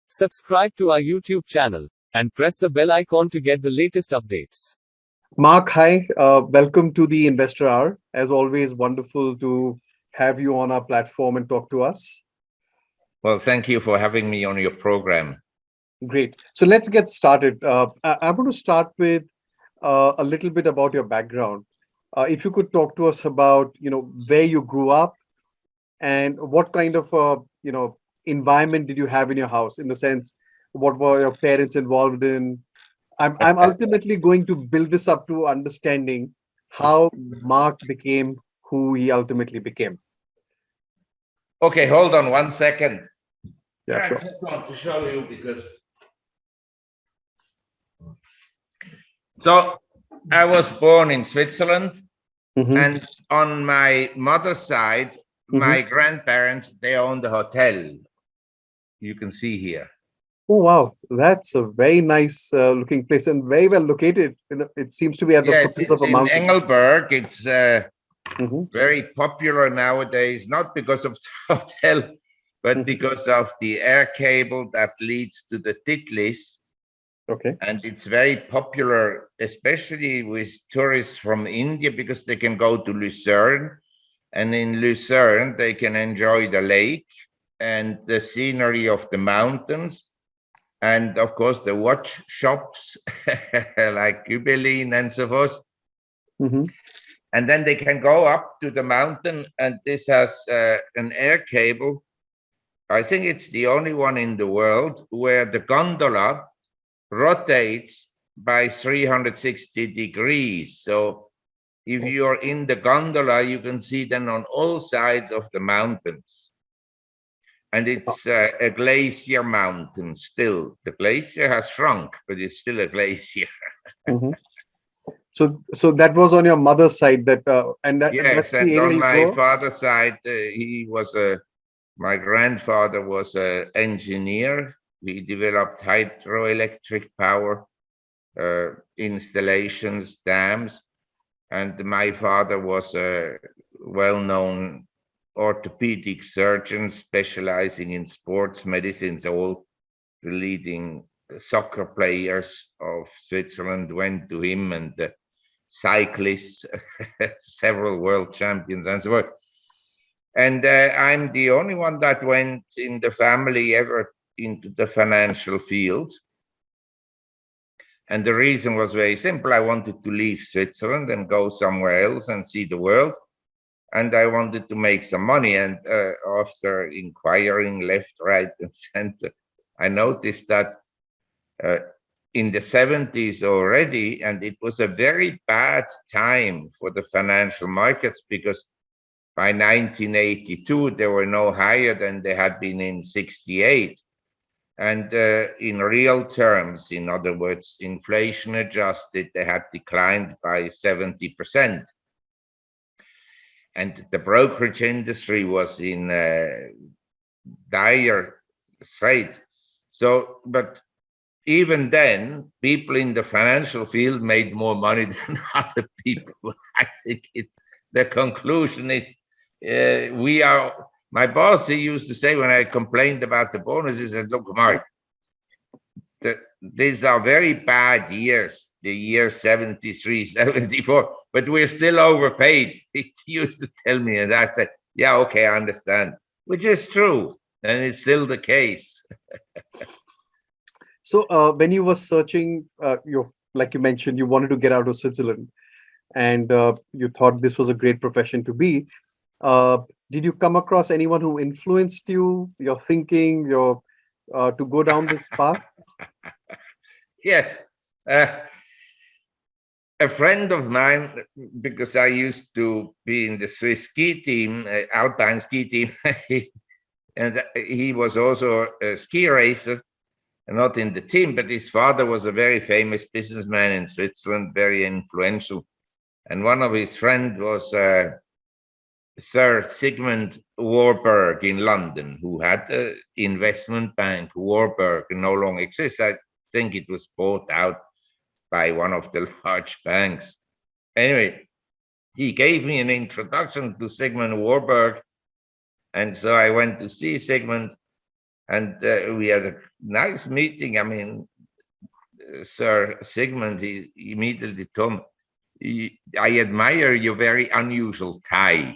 Subscribe to our YouTube channel and press the bell icon to get the latest updates. Mark, hi. Welcome to the Investor Hour. As always, wonderful to have you on our platform and talk to us. Well, thank you for having me on your program. Great. So let's get started. I want to start with a little bit about your background. If you could talk to us about, where you grew up and what kind of, environment did you have in your house? In the sense, what were your parents involved in? I'm ultimately going to build this up to understanding how Mark became who he ultimately became. Okay, hold on 1 second. Yeah, I sure. just want to show you because. So I was born in Switzerland, Mhm. and on my mother's side, my grandparents, they owned a hotel. You can see here. Oh, wow. That's a very nice looking place and very well located. It seems to be at the Yes, foothills of it's a in mountain. Engelberg. It's Mhm. very popular nowadays, not because of the hotel, but Mhm. because of the air cable that leads to the Titlis. Okay. And it's very popular, especially with tourists from India, because they can go to Lucerne. And in Lucerne, they can enjoy the lake and the scenery of the mountains. And of course, the watch shops like Gübelin and so forth. Mhm. And then they can go up to the mountain, and this has an air cable. I think it's the only one in the world where the gondola rotates by 360 degrees. So if you're in the gondola, you can see them on all sides of the mountains. And it's a glacier mountain still. The glacier has shrunk, but it's still a glacier. Mhm. So that was on your mother's side, that's Yes, the and area on you my grew up? father's side, my grandfather was an engineer. He developed hydroelectric power installations, dams, and my father was a well-known orthopedic surgeon specializing in sports medicines. All the leading soccer players of Switzerland went to him, and the cyclists, several world champions, and so forth. And I'm the only one that went in the family ever into the financial field. And the reason was very simple. I wanted to leave Switzerland and go somewhere else and see the world. And I wanted to make some money. And after inquiring left, right, and center, I noticed that uh, in the 70s already, and it was a very bad time for the financial markets because by 1982, they were no higher than they had been in 68. And in real terms, in other words, inflation adjusted, they had declined by 70%. And the brokerage industry was in dire strait. So, but even then, people in the financial field made more money than other people. I think the conclusion is my boss, he used to say when I complained about the bonus, he said, look, Mark, these are very bad years, the year 73, 74, but we're still overpaid. He used to tell me, and I said, yeah, okay, I understand, which is true. And it's still the case. So when you were searching, like you mentioned, you wanted to get out of Switzerland, and you thought this was a great profession to be. Uh, did you come across anyone who influenced you, your thinking, to go down this path? Yes. A friend of mine, because I used to be in the Swiss ski team, alpine ski team, and he was also a ski racer, not in the team, but his father was a very famous businessman in Switzerland, very influential. And one of his friends was Sir Sigmund Warburg in London, who had an investment bank. Warburg no longer exists. I think it was bought out by one of the large banks. Anyway, he gave me an introduction to Sigmund Warburg. And so I went to see Sigmund. And we had a nice meeting. I mean, Sir Sigmund, he immediately told me, I admire your very unusual tie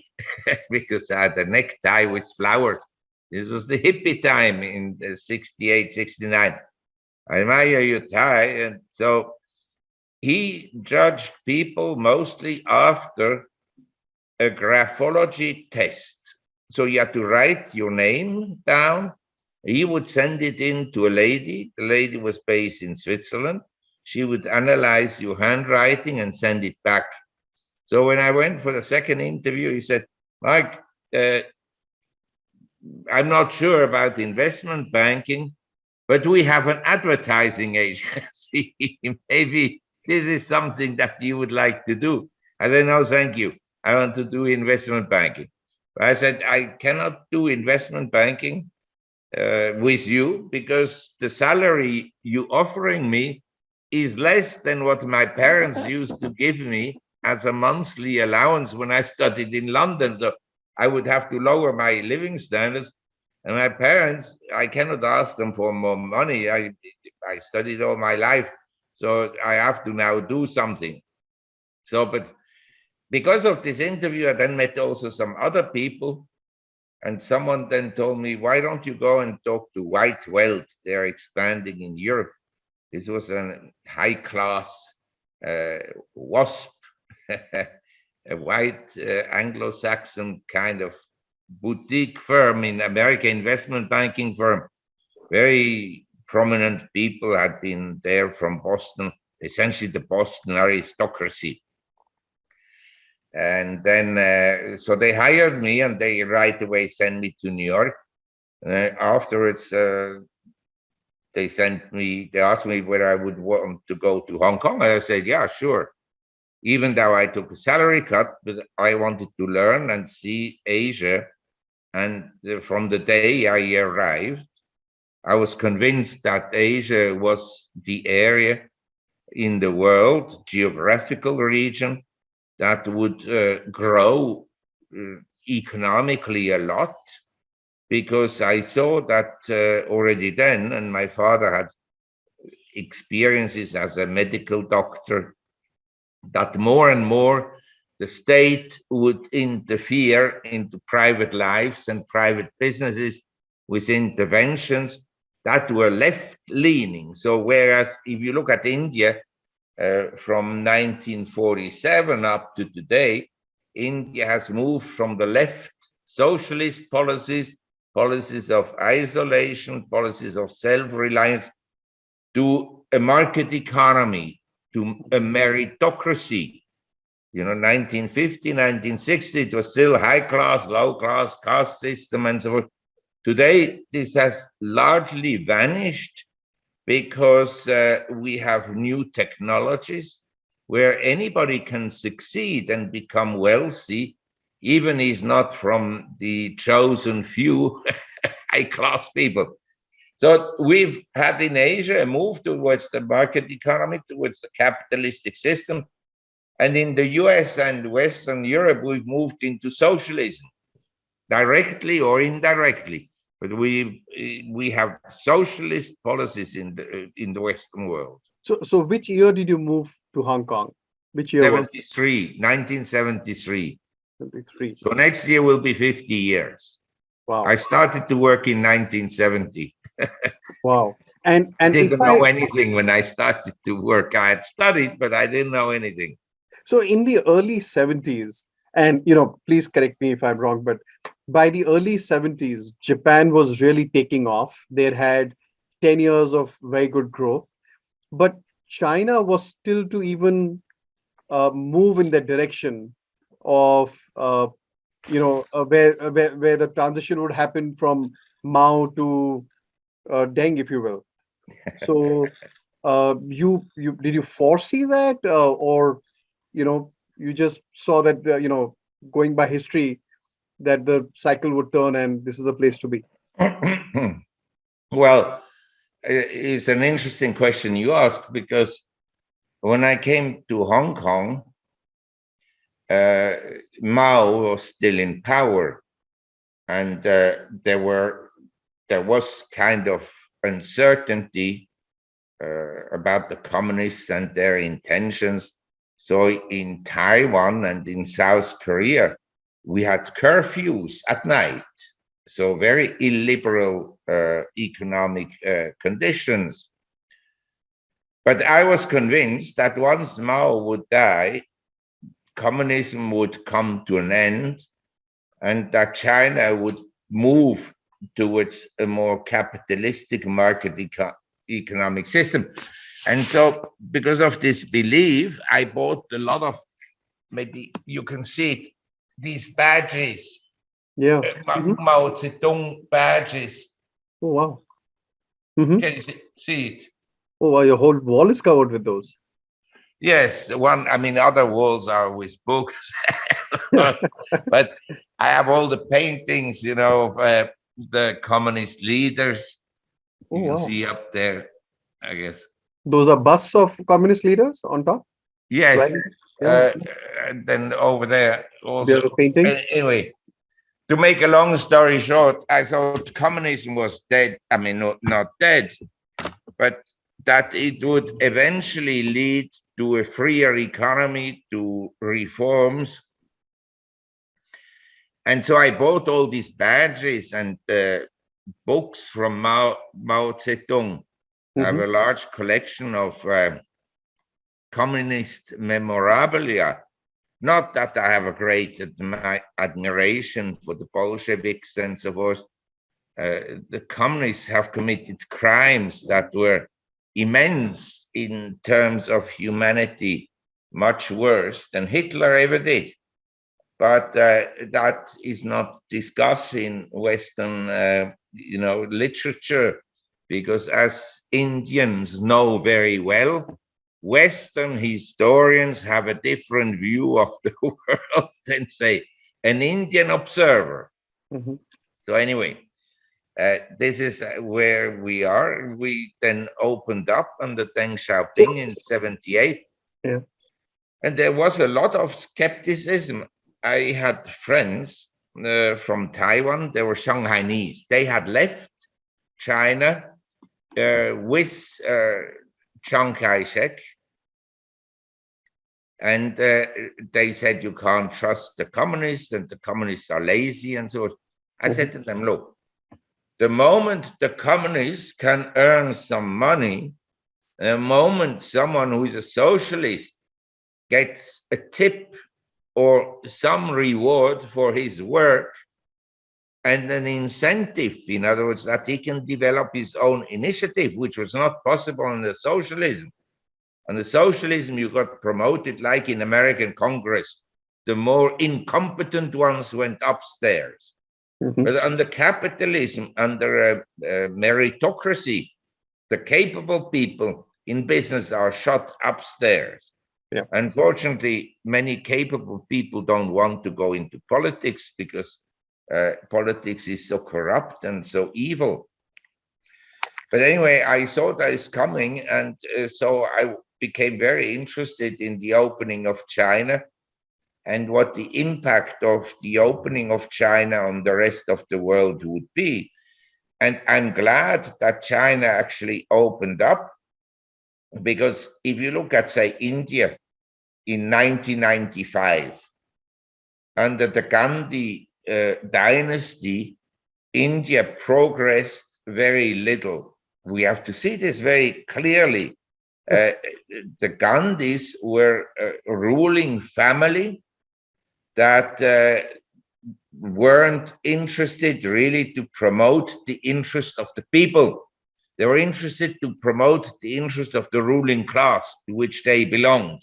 because I had a necktie with flowers. This was the hippie time in 68, 69. I admire your tie. And so he judged people mostly after a graphology test. So you had to write your name down. He would send it in to a lady. The lady was based in Switzerland. She would analyze your handwriting and send it back. So when I went for the second interview, he said, Mike, I'm not sure about investment banking, but we have an advertising agency. Maybe this is something that you would like to do. I said, no, thank you. I want to do investment banking. But I said, I cannot do investment banking with you because the salary you offering me is less than what my parents used to give me as a monthly allowance when I studied in London. So I would have to lower my living standards. And my parents, I cannot ask them for more money. I studied all my life, so I have to now do something. So, but because of this interview, I then met also some other people. And someone then told me, why don't you go and talk to White Wealth? They're expanding in Europe. This was a high-class WASP, a white Anglo-Saxon kind of boutique firm in America, investment banking firm. Very prominent people had been there from Boston, essentially the Boston aristocracy. And then, so they hired me and they right away sent me to New York. Afterwards, they asked me whether I would want to go to Hong Kong. And I said, yeah, sure. Even though I took a salary cut, but I wanted to learn and see Asia. And from the day I arrived, I was convinced that Asia was the area in the world, geographical region, that would grow economically a lot, because I saw that already then, and my father had experiences as a medical doctor, that more and more the state would interfere into private lives and private businesses with interventions that were left-leaning. So whereas if you look at India, from 1947 up to today, India has moved from the left socialist policies, policies of isolation, policies of self-reliance, to a market economy, to a meritocracy. You know, 1950, 1960, it was still high class, low class, caste system, and so forth. Today, this has largely vanished because we have new technologies where anybody can succeed and become wealthy, even he's not from the chosen few high-class people. So we've had in Asia a move towards the market economy, towards the capitalistic system. And in the US and Western Europe, we've moved into socialism, directly or indirectly. But we have socialist policies in the Western world. So which year did you move to Hong Kong? Which year was it? 1973. 73. So next year will be 50 years. Wow. I started to work in 1970. Wow. And I didn't know anything when I started to work. I had studied, but I didn't know anything. So in the early 70s, and please correct me if I'm wrong, but by the early 70s, Japan was really taking off. They had 10 years of very good growth, but China was still to even move in the direction of where the transition would happen from Mao to Deng, if you will. So did you foresee that, or you just saw that going by history that the cycle would turn and this is the place to be? Well, it's an interesting question you ask, because when I came to Hong Kong, Mao was still in power, and there were there was kind of uncertainty about the communists and their intentions. So in Taiwan and in South Korea, we had curfews at night. So very illiberal economic conditions. But I was convinced that once Mao would die, communism would come to an end, and that China would move towards a more capitalistic market economic system. And so because of this belief, I bought a lot of, maybe you can see it, these badges, Yeah. Mao Zedong badges. Oh, wow. Mhm. Can you see it? Oh, wow, your whole wall is covered with those. Yes, I mean, other walls are with books, but I have all the paintings, of the communist leaders. Oh, You can wow. see up there, I guess. Those are busts of communist leaders on top? Yes, Right. Yeah. and then over there There also. are the paintings. Anyway, to make a long story short, I thought communism was dead. I mean, not dead, but that it would eventually lead to a freer economy, to reforms. And so I bought all these badges and books from Mao Zedong. I have a large collection of communist memorabilia. Not that I have a great admiration for the Bolsheviks and so forth. The communists have committed crimes that were immense in terms of humanity, much worse than Hitler ever did. But that is not discussed in Western, literature, because as Indians know very well, Western historians have a different view of the world than, say, an Indian observer. So anyway, this is where we are. We then opened up under Deng Xiaoping in 78. Yeah. And there was a lot of skepticism. I had friends from Taiwan. They were Shanghainese. They had left China with Chiang Kai-shek. And they said, you can't trust the communists, and the communists are lazy and so on. I said to them, look, the moment the communists can earn some money, the moment someone who is a socialist gets a tip or some reward for his work and an incentive, in other words, that he can develop his own initiative, which was not possible under socialism. Under socialism, you got promoted like in American Congress. The more incompetent ones went upstairs. But under capitalism, under meritocracy, the capable people in business are shot upstairs. Yeah. Unfortunately, many capable people don't want to go into politics because politics is so corrupt and so evil. But anyway, I saw that it's coming, and so I became very interested in the opening of China and what the impact of the opening of China on the rest of the world would be. And I'm glad that China actually opened up, because if you look at, say, India in 1995, under the Gandhi dynasty, India progressed very little. We have to see this very clearly. The Gandhis were a ruling family that weren't interested really to promote the interest of the people. They were interested to promote the interest of the ruling class to which they belonged.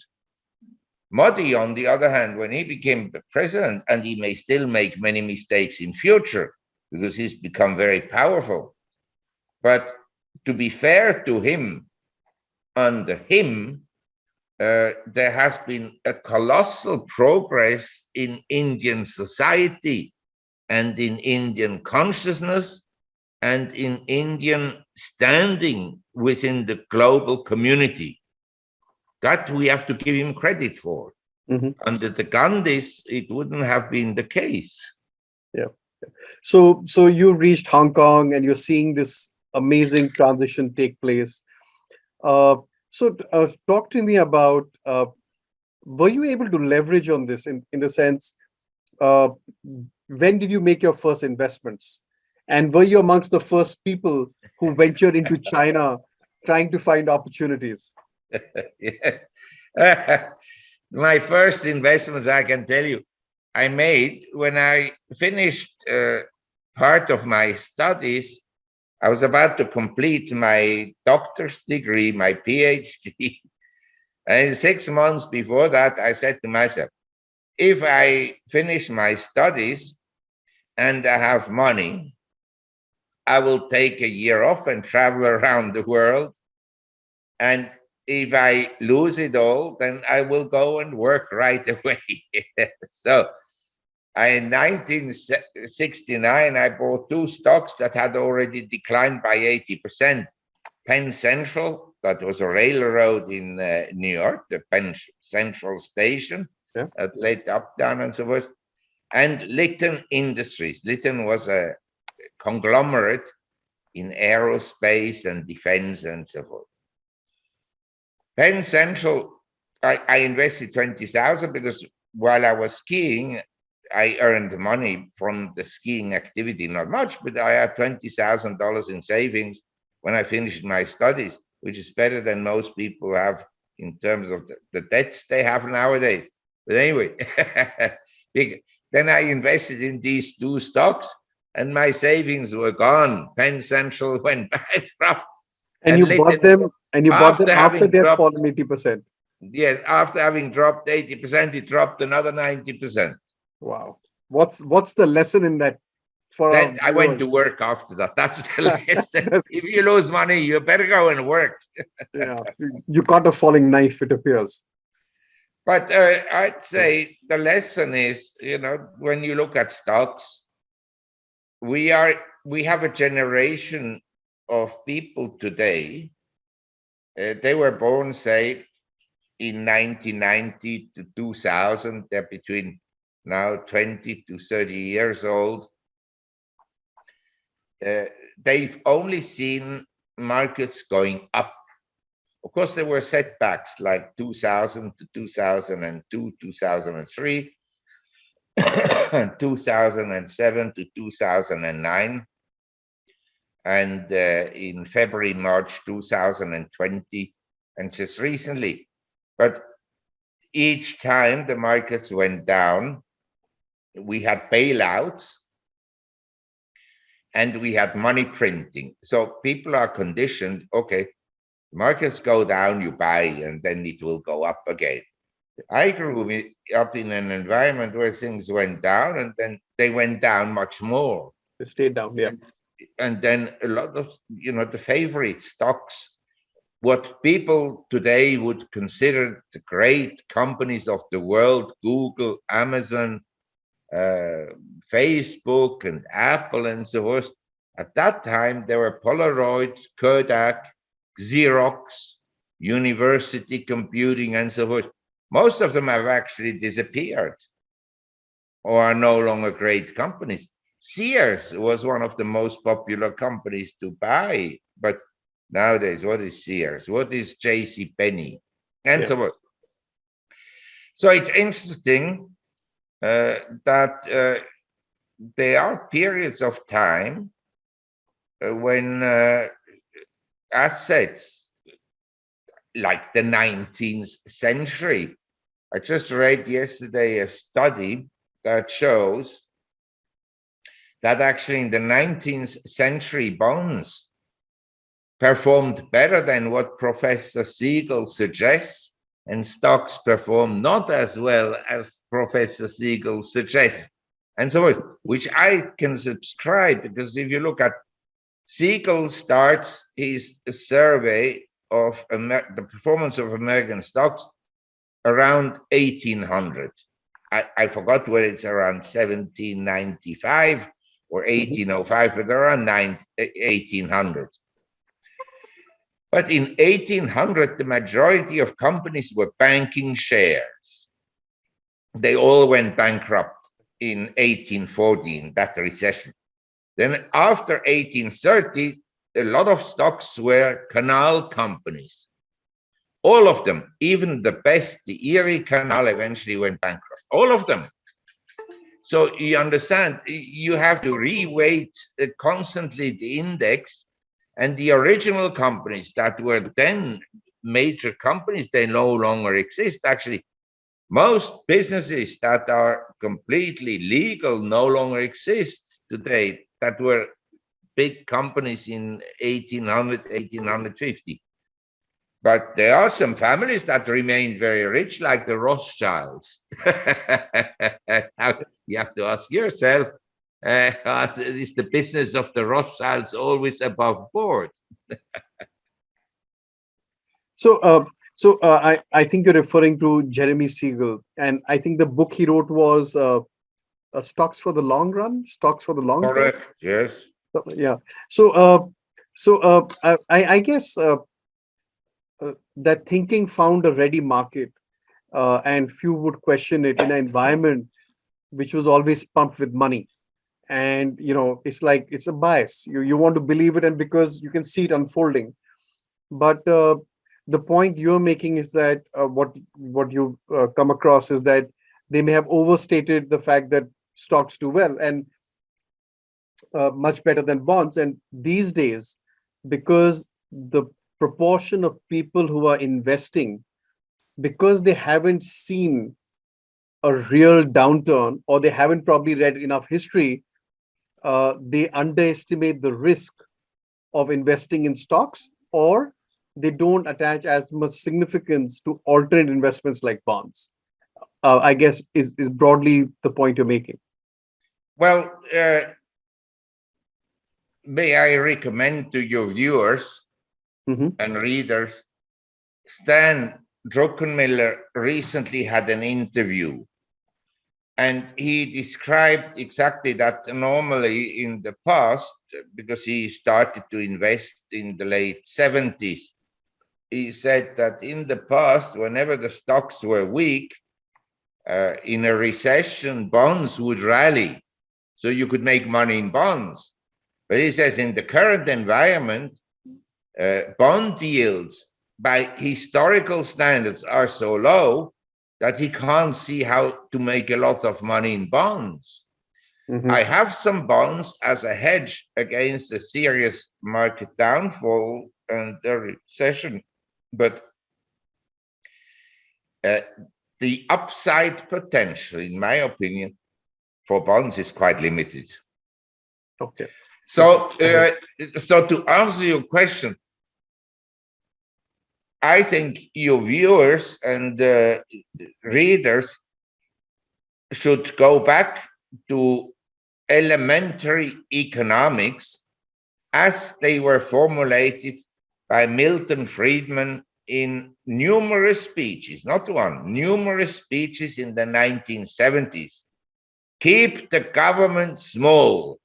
Modi, on the other hand, when he became the president, and he may still make many mistakes in future because he's become very powerful, but to be fair to him, under him, there has been a colossal progress in Indian society and in Indian consciousness and in Indian standing within the global community. That we have to give him credit for. Under the Gandhis, it wouldn't have been the case. Yeah. So you reached Hong Kong and you're seeing this amazing transition take place. Uh, Talk to me about, were you able to leverage on this in the sense, uh, when did you make your first investments? And were you amongst the first people who ventured into China trying to find opportunities? Yeah. My first investments, I can tell you, I made when I finished part of my studies. I was about to complete my doctor's degree, my PhD. And 6 months before that, I said to myself, if I finish my studies and I have money, I will take a year off and travel around the world. And if I lose it all, then I will go and work right away. So in 1969, I bought two stocks that had already declined by 80%. Penn Central, that was a railroad in New York, the Penn Central Station, Yeah. that laid up, down, and so forth. And Litton Industries. Litton was a conglomerate in aerospace and defense and so forth. Penn Central, I invested 20,000 because while I was skiing, I earned money from the skiing activity, not much, but I had $20,000 in savings when I finished my studies, which is better than most people have in terms of the debts they have nowadays. But anyway, then I invested in these two stocks and my savings were gone. Penn Central went bankrupt. And you bought them, after they had fallen 80%. Yes, after having dropped 80%, it dropped another 90%. Wow. What's the lesson in that? Then I went to work after that. That's the lesson. If you lose money, you better go and work. Yeah, you caught a falling knife, it appears. But I'd say the lesson is, when you look at stocks, we have a generation of people today. They were born, say, in 1990 to 2000. They're between now 20 to 30 years old. They've only seen markets going up. Of course, there were setbacks like 2000 to 2002, 2003, 2007 to 2009, and in February, March 2020, and just recently. But each time the markets went down, we had bailouts and we had money printing. So people are conditioned, okay, markets go down, you buy, and then it will go up again. I grew up in an environment where things went down and then they went down much more. They stayed down, yeah. And then a lot of, the favorite stocks, what people today would consider the great companies of the world, Google, Amazon, Facebook, and Apple, and so forth. At that time, there were Polaroid, Kodak, Xerox, University Computing, and so forth. Most of them have actually disappeared or are no longer great companies. Sears was one of the most popular companies to buy, but nowadays, what is Sears? What is J.C. Penney? And so forth. So it's interesting that there are periods of time when assets like the 19th century. I just read yesterday a study that shows that actually in the 19th century bonds performed better than what Professor Siegel suggests, and stocks perform not as well as Professor Siegel suggests, and so on, which I can subscribe, because if you look at Siegel starts his survey of the performance of American stocks around 1800. I forgot whether it's around 1795 or 1805, but around 1800. But in 1800, the majority of companies were banking shares. They all went bankrupt. in 1814, that recession. Then after 1830, a lot of stocks were canal companies. All of them, even the best, the Erie Canal eventually went bankrupt. All of them. So you understand, you have to reweight constantly the index, and the original companies that were then major companies, they no longer exist. Actually, most businesses that are completely legal no longer exist today, that were big companies in 1800, 1850. But there are some families that remain very rich, like the Rothschilds. You have to ask yourself, is the business of the Rothschilds always above board? I think you're referring to Jeremy Siegel, and I think the book he wrote was Stocks for the Long Run, Stocks for the Long Term. Correct, yes. Yeah. I guess that thinking found a ready market, and few would question it in an environment which was always pumped with money. And it's like it's a bias. You want to believe it, and because you can see it unfolding. But the point you're making is that what you've come across is that they may have overstated the fact that stocks do well and much better than bonds. And these days, because the proportion of people who are investing, because they haven't seen a real downturn, or they haven't probably read enough history, they underestimate the risk of investing in stocks, or they don't attach as much significance to alternate investments like bonds. I guess is broadly the point you're making. Well, may I recommend to your viewers and readers, Stan Druckenmiller recently had an interview, and he described exactly that. Normally in the past, because he started to invest in the late 70s, he said that in the past, whenever the stocks were weak, in a recession, bonds would rally. So you could make money in bonds. But he says in the current environment, bond yields by historical standards are so low that he can't see how to make a lot of money in bonds. I have some bonds as a hedge against a serious market downfall and a recession, but the upside potential, in my opinion, for bonds is quite limited. Okay. So, to answer your question, I think your viewers and readers should go back to elementary economics as they were formulated by Milton Friedman in numerous speeches, not one, numerous speeches in the 1970s. Keep the government small.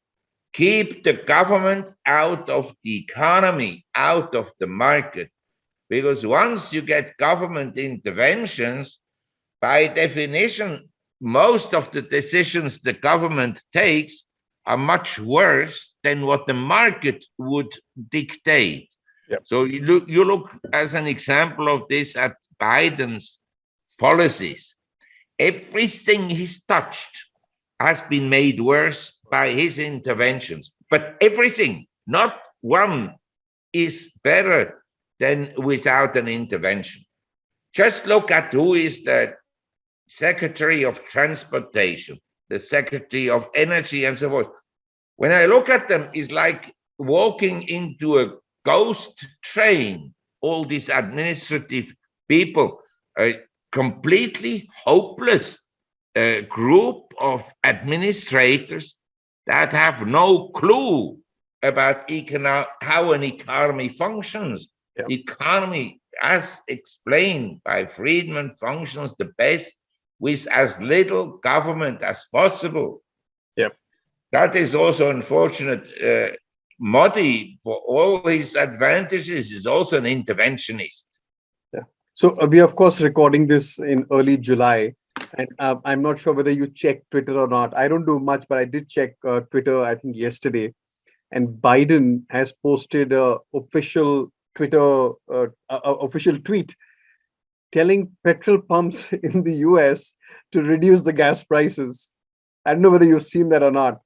Keep the government out of the economy, out of the market. Because once you get government interventions, by definition, most of the decisions the government takes are much worse than what the market would dictate. Yep. So you look as an example of this at Biden's policies. Everything he's touched has been made worse by his interventions. But everything, not one, is better than without an intervention. Just look at who is the Secretary of Transportation, the Secretary of Energy, and so forth. When I look at them, it's like walking into a ghost train. All these administrative people, a completely hopeless group of administrators that have no clue about how an economy functions. Yeah. Economy, as explained by Friedman, functions the best with as little government as possible. Yep. That is also unfortunate. Modi, for all his advantages, is also an interventionist. Yeah. So we are, of course, recording this in early July. And I'm not sure whether you check Twitter or not. I don't do much, but I did check Twitter, I think yesterday. And Biden has posted a official Twitter, official tweet telling petrol pumps in the US to reduce the gas prices. I don't know whether you've seen that or not,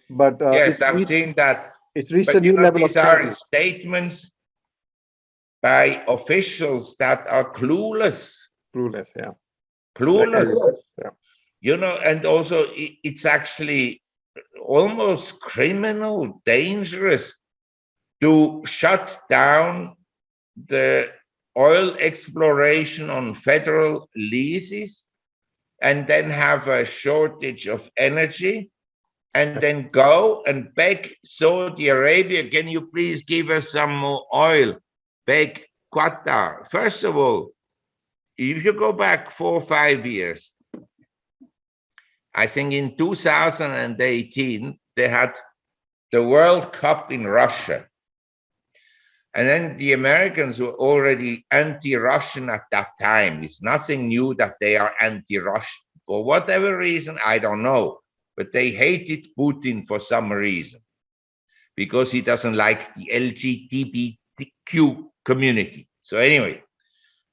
but Yes, I've seen that. it's reached a But new level of these are crazy. statements by officials that are clueless. Clueless, yeah. Clueless. Yeah. And also it's actually almost criminal, dangerous to shut down the oil exploration on federal leases and then have a shortage of energy and then go and beg Saudi Arabia, can you please give us some more oil? Beg Qatar. First of all, if you go back 4 or 5 years, I think in 2018, they had the World Cup in Russia. And then the Americans were already anti-Russian at that time. It's nothing new that they are anti-Russian. For whatever reason, I don't know. But they hated Putin for some reason. Because he doesn't like the LGBTQ community. So anyway,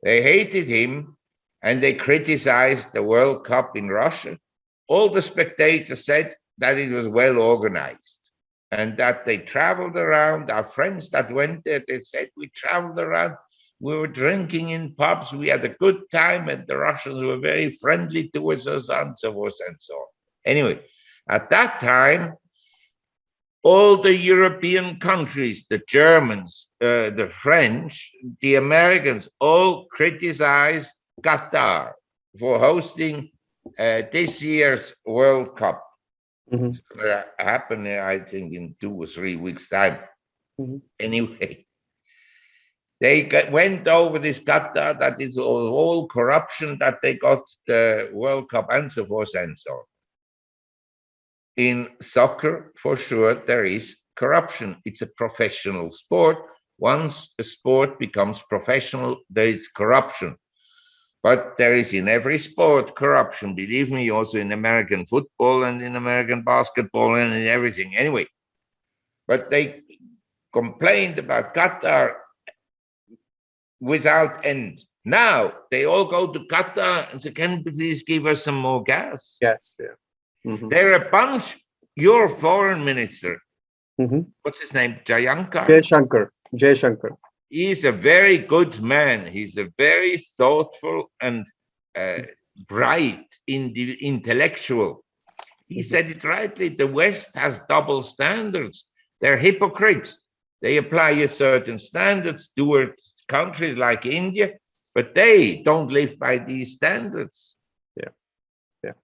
they hated him and they criticized the World Cup in Russia. All the spectators said that it was well organized. And that they traveled around. Our friends that went there, they said we traveled around. We were drinking in pubs. We had a good time, and the Russians were very friendly towards us, and so forth and so on. Anyway, at that time, all the European countries, the Germans, the French, the Americans, all criticized Qatar for hosting this year's World Cup. Mhm. It's going to happen, I think, in 2 or 3 weeks' time. Mhm. Anyway, they went over this Qatar, that is all corruption, that they got the World Cup and so forth and so on. In soccer, for sure, there is corruption. It's a professional sport. Once a sport becomes professional, there is corruption. But there is in every sport corruption, believe me, also in American football and in American basketball and in everything. Anyway, but they complained about Qatar without end. Now they all go to Qatar and say, can you please give us some more gas? Yes, yeah. Mhm. They're a bunch. Your foreign minister, Mhm. what's his name? Jaishankar? Jaishankar. He's a very good man. He's a very thoughtful and bright intellectual. He said it rightly. The West has double standards. They're hypocrites. They apply a certain standards towards countries like India, but they don't live by these standards. Yeah. Yeah.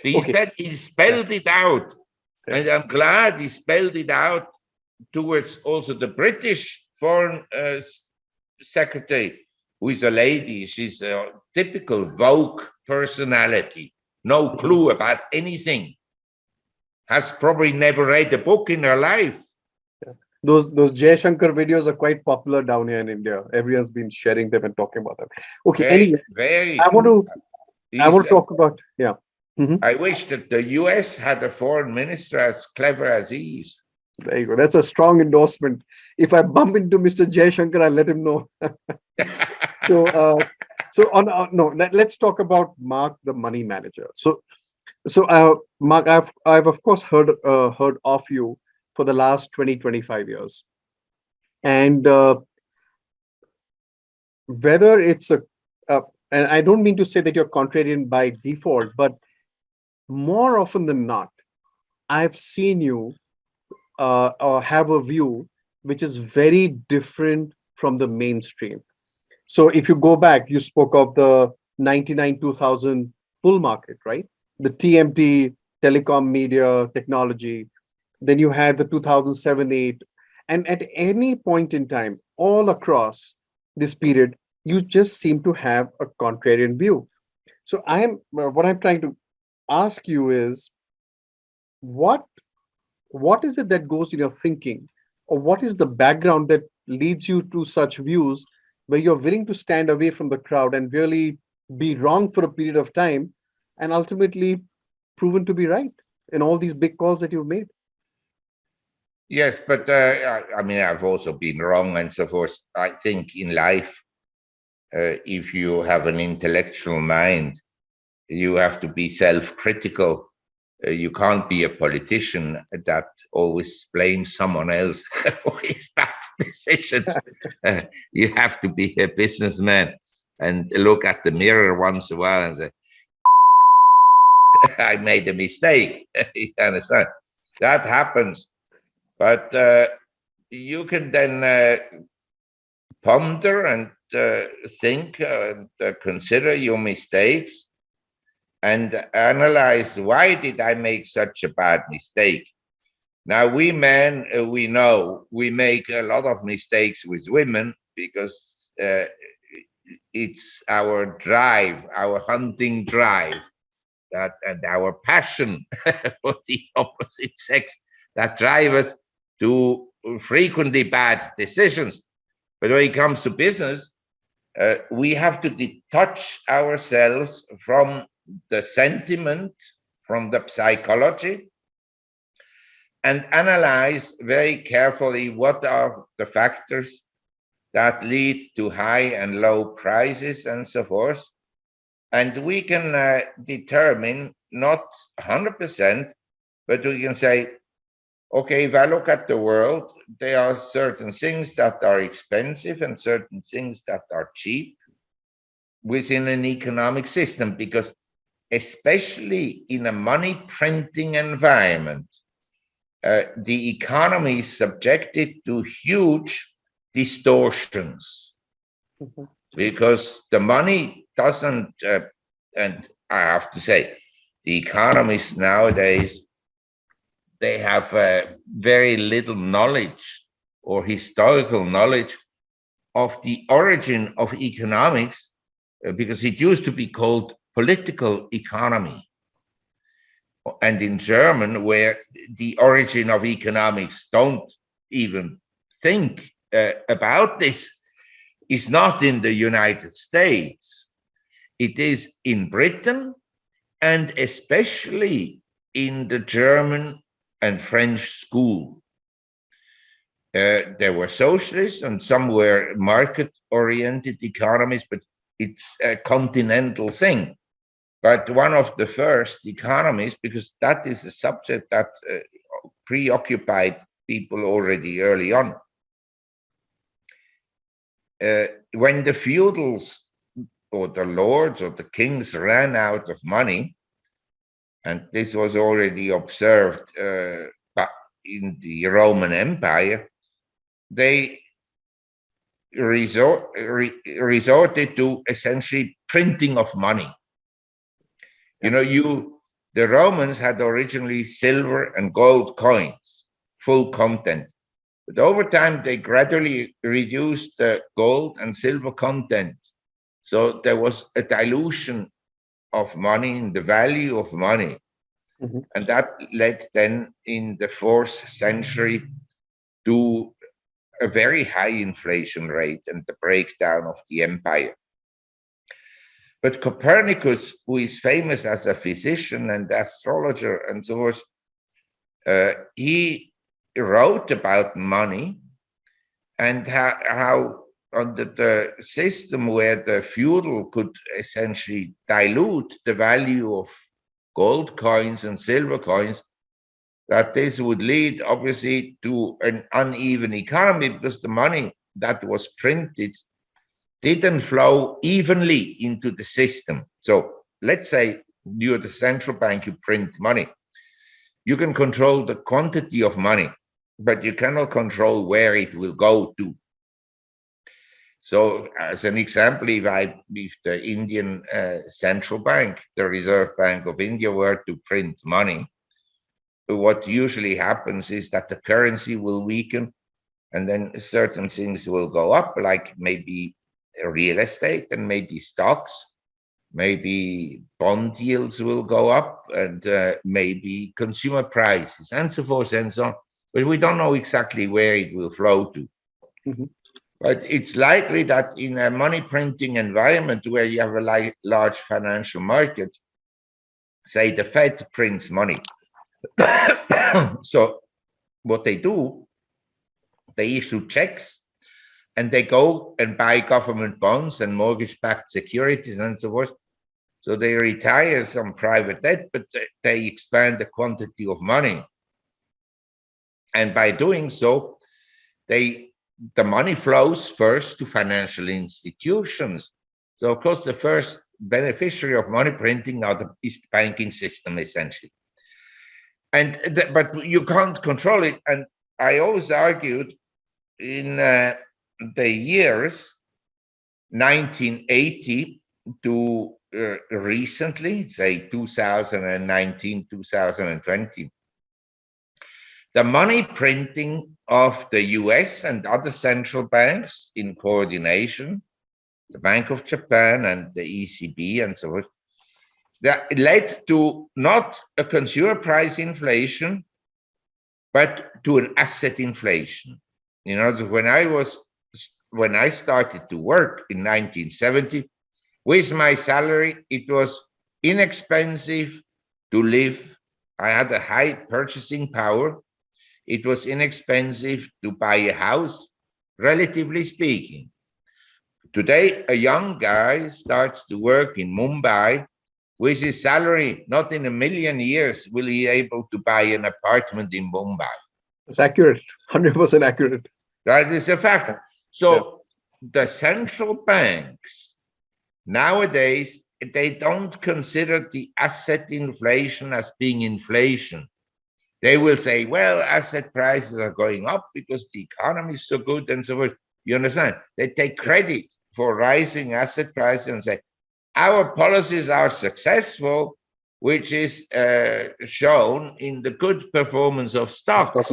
He Okay. said he spelled it out. Yeah. And I'm glad he spelled it out towards also the British foreign secretary, who is a lady. She's a typical Vogue personality, no clue about anything, has probably never read a book in her life. Those Jaishankar videos are quite popular down here in India. Everyone's been sharing them and talking about them. Okay, anyway, I want to talk about, yeah. Mhm. I wish that the US had a foreign minister as clever as he is. There you go. That's a strong endorsement. If I bump into Mr. Jaishankar, I'll let him know. Let's talk about Marc, the money manager. So Marc, I've of course heard of you for the last 20-25 years, and whether it's and I don't mean to say that you're contrarian by default, but more often than not, I've seen you or have a view which is very different from the mainstream. So if you go back, you spoke of the 99-2000 bull market, right? The TMT, telecom, media, technology. Then you had the 2007-8. And at any point in time, all across this period, you just seem to have a contrarian view. So what I'm trying to ask you is, what is it that goes in your thinking, or what is the background that leads you to such views where you're willing to stand away from the crowd and really be wrong for a period of time and ultimately proven to be right in all these big calls that you've made. Yes, but I mean, I've also been wrong and so forth. I think in life, if you have an intellectual mind, you have to be self-critical. You can't be a politician that always blames someone else for his bad decisions. You have to be a businessman and look at the mirror once in a while and say, I made a mistake. You understand? That happens. But you can then ponder and think and consider your mistakes and analyze, why did I make such a bad mistake? Now, we men, we know we make a lot of mistakes with women because it's our drive, our hunting drive, that and our passion for the opposite sex that drive us to frequently bad decisions. But when it comes to business, we have to detach ourselves from the sentiment, from the psychology, and analyze very carefully what are the factors that lead to high and low prices and so forth. And we can determine, not 100%, but we can say, okay, if I look at the world, there are certain things that are expensive and certain things that are cheap within an economic system, because especially in a money printing environment, the economy is subjected to huge distortions because the money doesn't, and I have to say, the economists nowadays, they have very little knowledge or historical knowledge of the origin of economics, because it used to be called political economy. And in German, where the origin of economics don't even think about this, is not in the United States. It is in Britain, and especially in the German and French school. There were socialists and some were market-oriented economies, but it's a continental thing. But one of the first economists, because that is a subject that preoccupied people already early on. When the feudals or the lords or the kings ran out of money, and this was already observed in the Roman Empire, they resorted to essentially printing of money. You know, the Romans had originally silver and gold coins, full content. But over time, they gradually reduced the gold and silver content. So there was a dilution of money, in the value of money. Mm-hmm. And that led then in the 4th century to a very high inflation rate and the breakdown of the empire. But Copernicus, who is famous as a physician and astrologer and so forth, he wrote about money and how under the system where the feudal could essentially dilute the value of gold coins and silver coins, that this would lead obviously to an uneven economy because the money that was printed didn't flow evenly into the system. So let's say you're the central bank, you print money. You can control the quantity of money, but you cannot control where it will go to. So as an example, if the Indian central bank, the Reserve Bank of India, were to print money, what usually happens is that the currency will weaken and then certain things will go up, like maybe real estate and maybe stocks, maybe bond yields will go up, and maybe consumer prices and so forth and so on. But we don't know exactly where it will flow to. Mm-hmm. But it's likely that in a money printing environment where you have a large financial market, say the Fed prints money. So what they do, they issue checks and they go and buy government bonds and mortgage-backed securities and so forth. So they retire some private debt, but they expand the quantity of money. And by doing so, the money flows first to financial institutions. So of course, the first beneficiary of money printing is the banking system, essentially. But you can't control it. And I always argued in the years 1980 to recently, say 2019, 2020, the money printing of the US and other central banks in coordination, the Bank of Japan and the ECB and so forth, that led to not a consumer price inflation, but to an asset inflation. You know, when I started to work in 1970, with my salary, it was inexpensive to live. I had a high purchasing power. It was inexpensive to buy a house, relatively speaking. Today, a young guy starts to work in Mumbai. With his salary, not in a million years will he able to buy an apartment in Mumbai. It's accurate, 100% accurate. That is a fact. So the central banks nowadays, they don't consider the asset inflation as being inflation. They will say, well, asset prices are going up because the economy is so good and so forth. You understand? They take credit for rising asset prices and say, our policies are successful, which is shown in the good performance of stocks.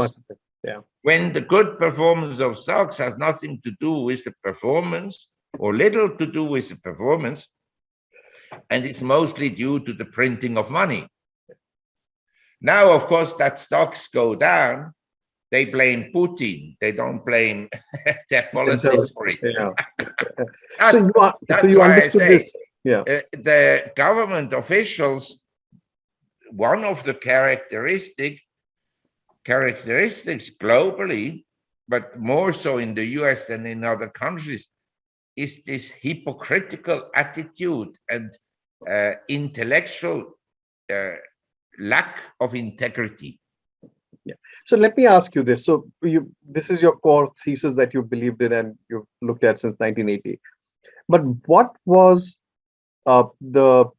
When the good performance of stocks has nothing to do with the performance or little to do with the performance, and it's mostly due to the printing of money. Now, of course, that stocks go down, they blame Putin. They don't blame their policies for it. So you understood this. Yeah. The government officials, one of the characteristics globally, but more so in the US than in other countries, is this hypocritical attitude and intellectual lack of integrity. Yeah. So let me ask you this. So this is your core thesis that you believed in and you've looked at since 1980. But what was the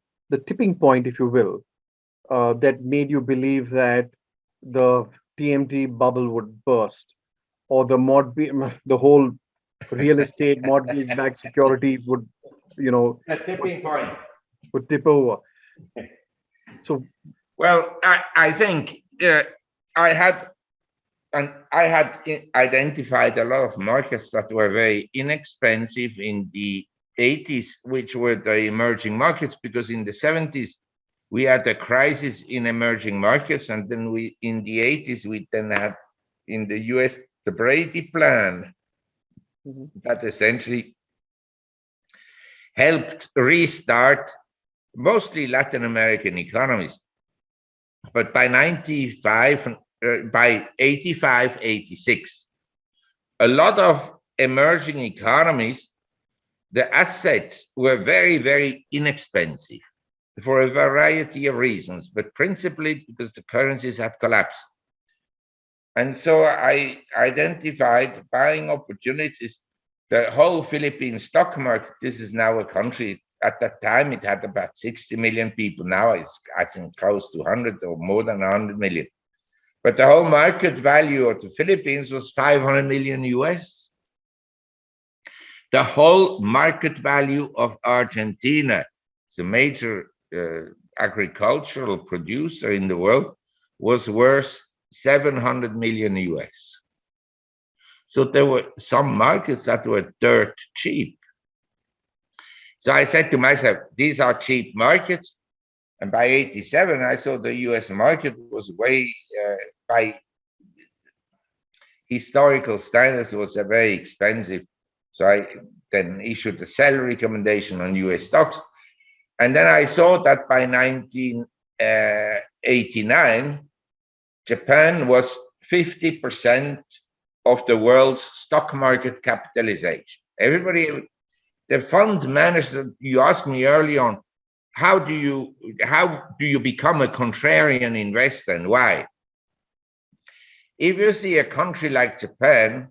tipping point, if you will, that made you believe that the TMT bubble would burst, or the whole real estate mortgage-backed security would, the tipping point would tip over? So, well, I think I had identified a lot of markets that were very inexpensive in the 80s, which were the emerging markets, because in the 70s we had a crisis in emerging markets, and then in the 80s we then had in the US the Brady plan that essentially helped restart mostly Latin American economies. But by 85, 86, a lot of emerging economies, the assets were very, very inexpensive for a variety of reasons, but principally because the currencies had collapsed. And so I identified buying opportunities. The whole Philippine stock market, this is now a country, at that time it had about 60 million people. Now it's, I think, close to 100 or more than 100 million. But the whole market value of the Philippines was 500 million US. The whole market value of Argentina, the major agricultural producer in the world, was worth 700 million US. So there were some markets that were dirt cheap. So I said to myself, these are cheap markets. And by 87, I saw the US market was way, by historical standards, was very expensive. So I then issued a sell recommendation on US stocks. And then I saw that by 19 1989, Japan was 50% of the world's stock market capitalization. Everybody, the fund manager, you asked me early on, how do you become a contrarian investor and why? If you see a country like Japan,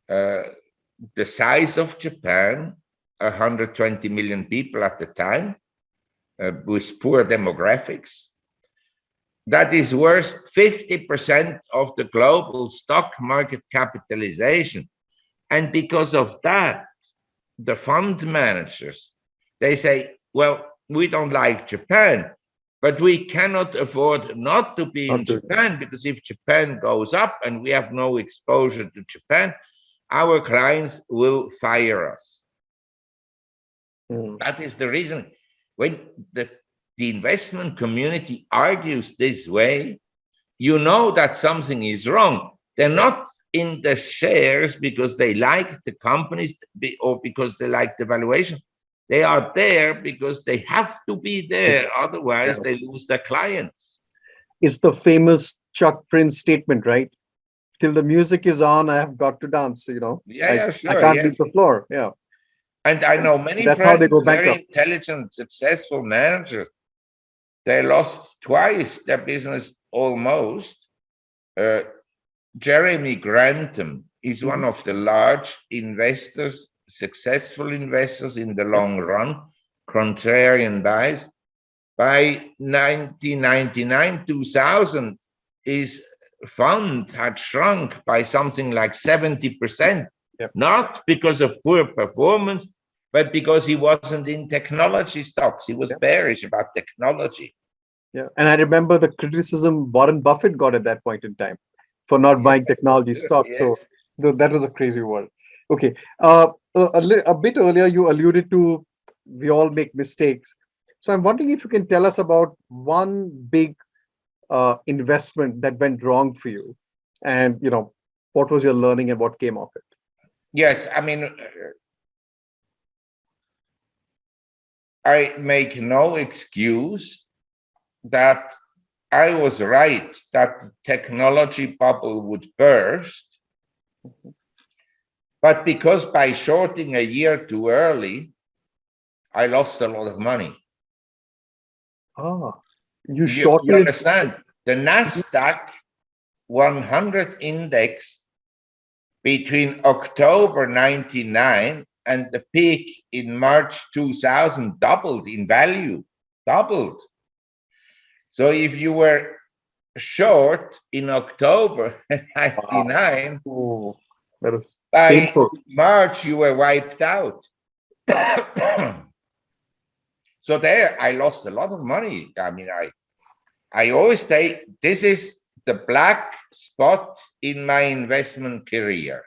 the size of Japan, 120 million people at the time, with poor demographics, that is worth 50% of the global stock market capitalization. And because of that, the fund managers, they say, well, we don't like Japan, but we cannot afford not to be in Japan, because if Japan goes up and we have no exposure to Japan, our clients will fire us. That is the reason. When the investment community argues this way, you know that something is wrong. They're not in the shares because they like the companies or because they like the valuation. They are there because they have to be there. Otherwise, they lose their clients. It's the famous Chuck Prince statement, right? Till the music is on, I have got to dance, Sure, I can't leave the floor. Yeah. And I know many That's friends, how they go very bankrupt. intelligent, successful managers. They lost twice their business almost. Jeremy Grantham is one of the large investors, successful investors in the long run, Contrarian buys. By 1999, 2000, his fund had shrunk by something like 70%, not because of poor performance, but because he wasn't in technology stocks. He was bearish about technology. Yeah, and I remember the criticism Warren Buffett got at that point in time for not buying technology stocks. So that was a crazy world. Okay, a bit earlier you alluded to we all make mistakes. So I'm wondering if you can tell us about one big investment that went wrong for you, and what was your learning and what came of it? Yes, I mean, I make no excuse that I was right that the technology bubble would burst, but because by shorting a year too early, I lost a lot of money. You shorted. You understand? The Nasdaq 100 index between October 99 and the peak in March 2000 doubled in value, doubled. So if you were short in October 99, that was by painful. March you were wiped out. So there I lost a lot of money. I mean, I always say this is the black spot in my investment career.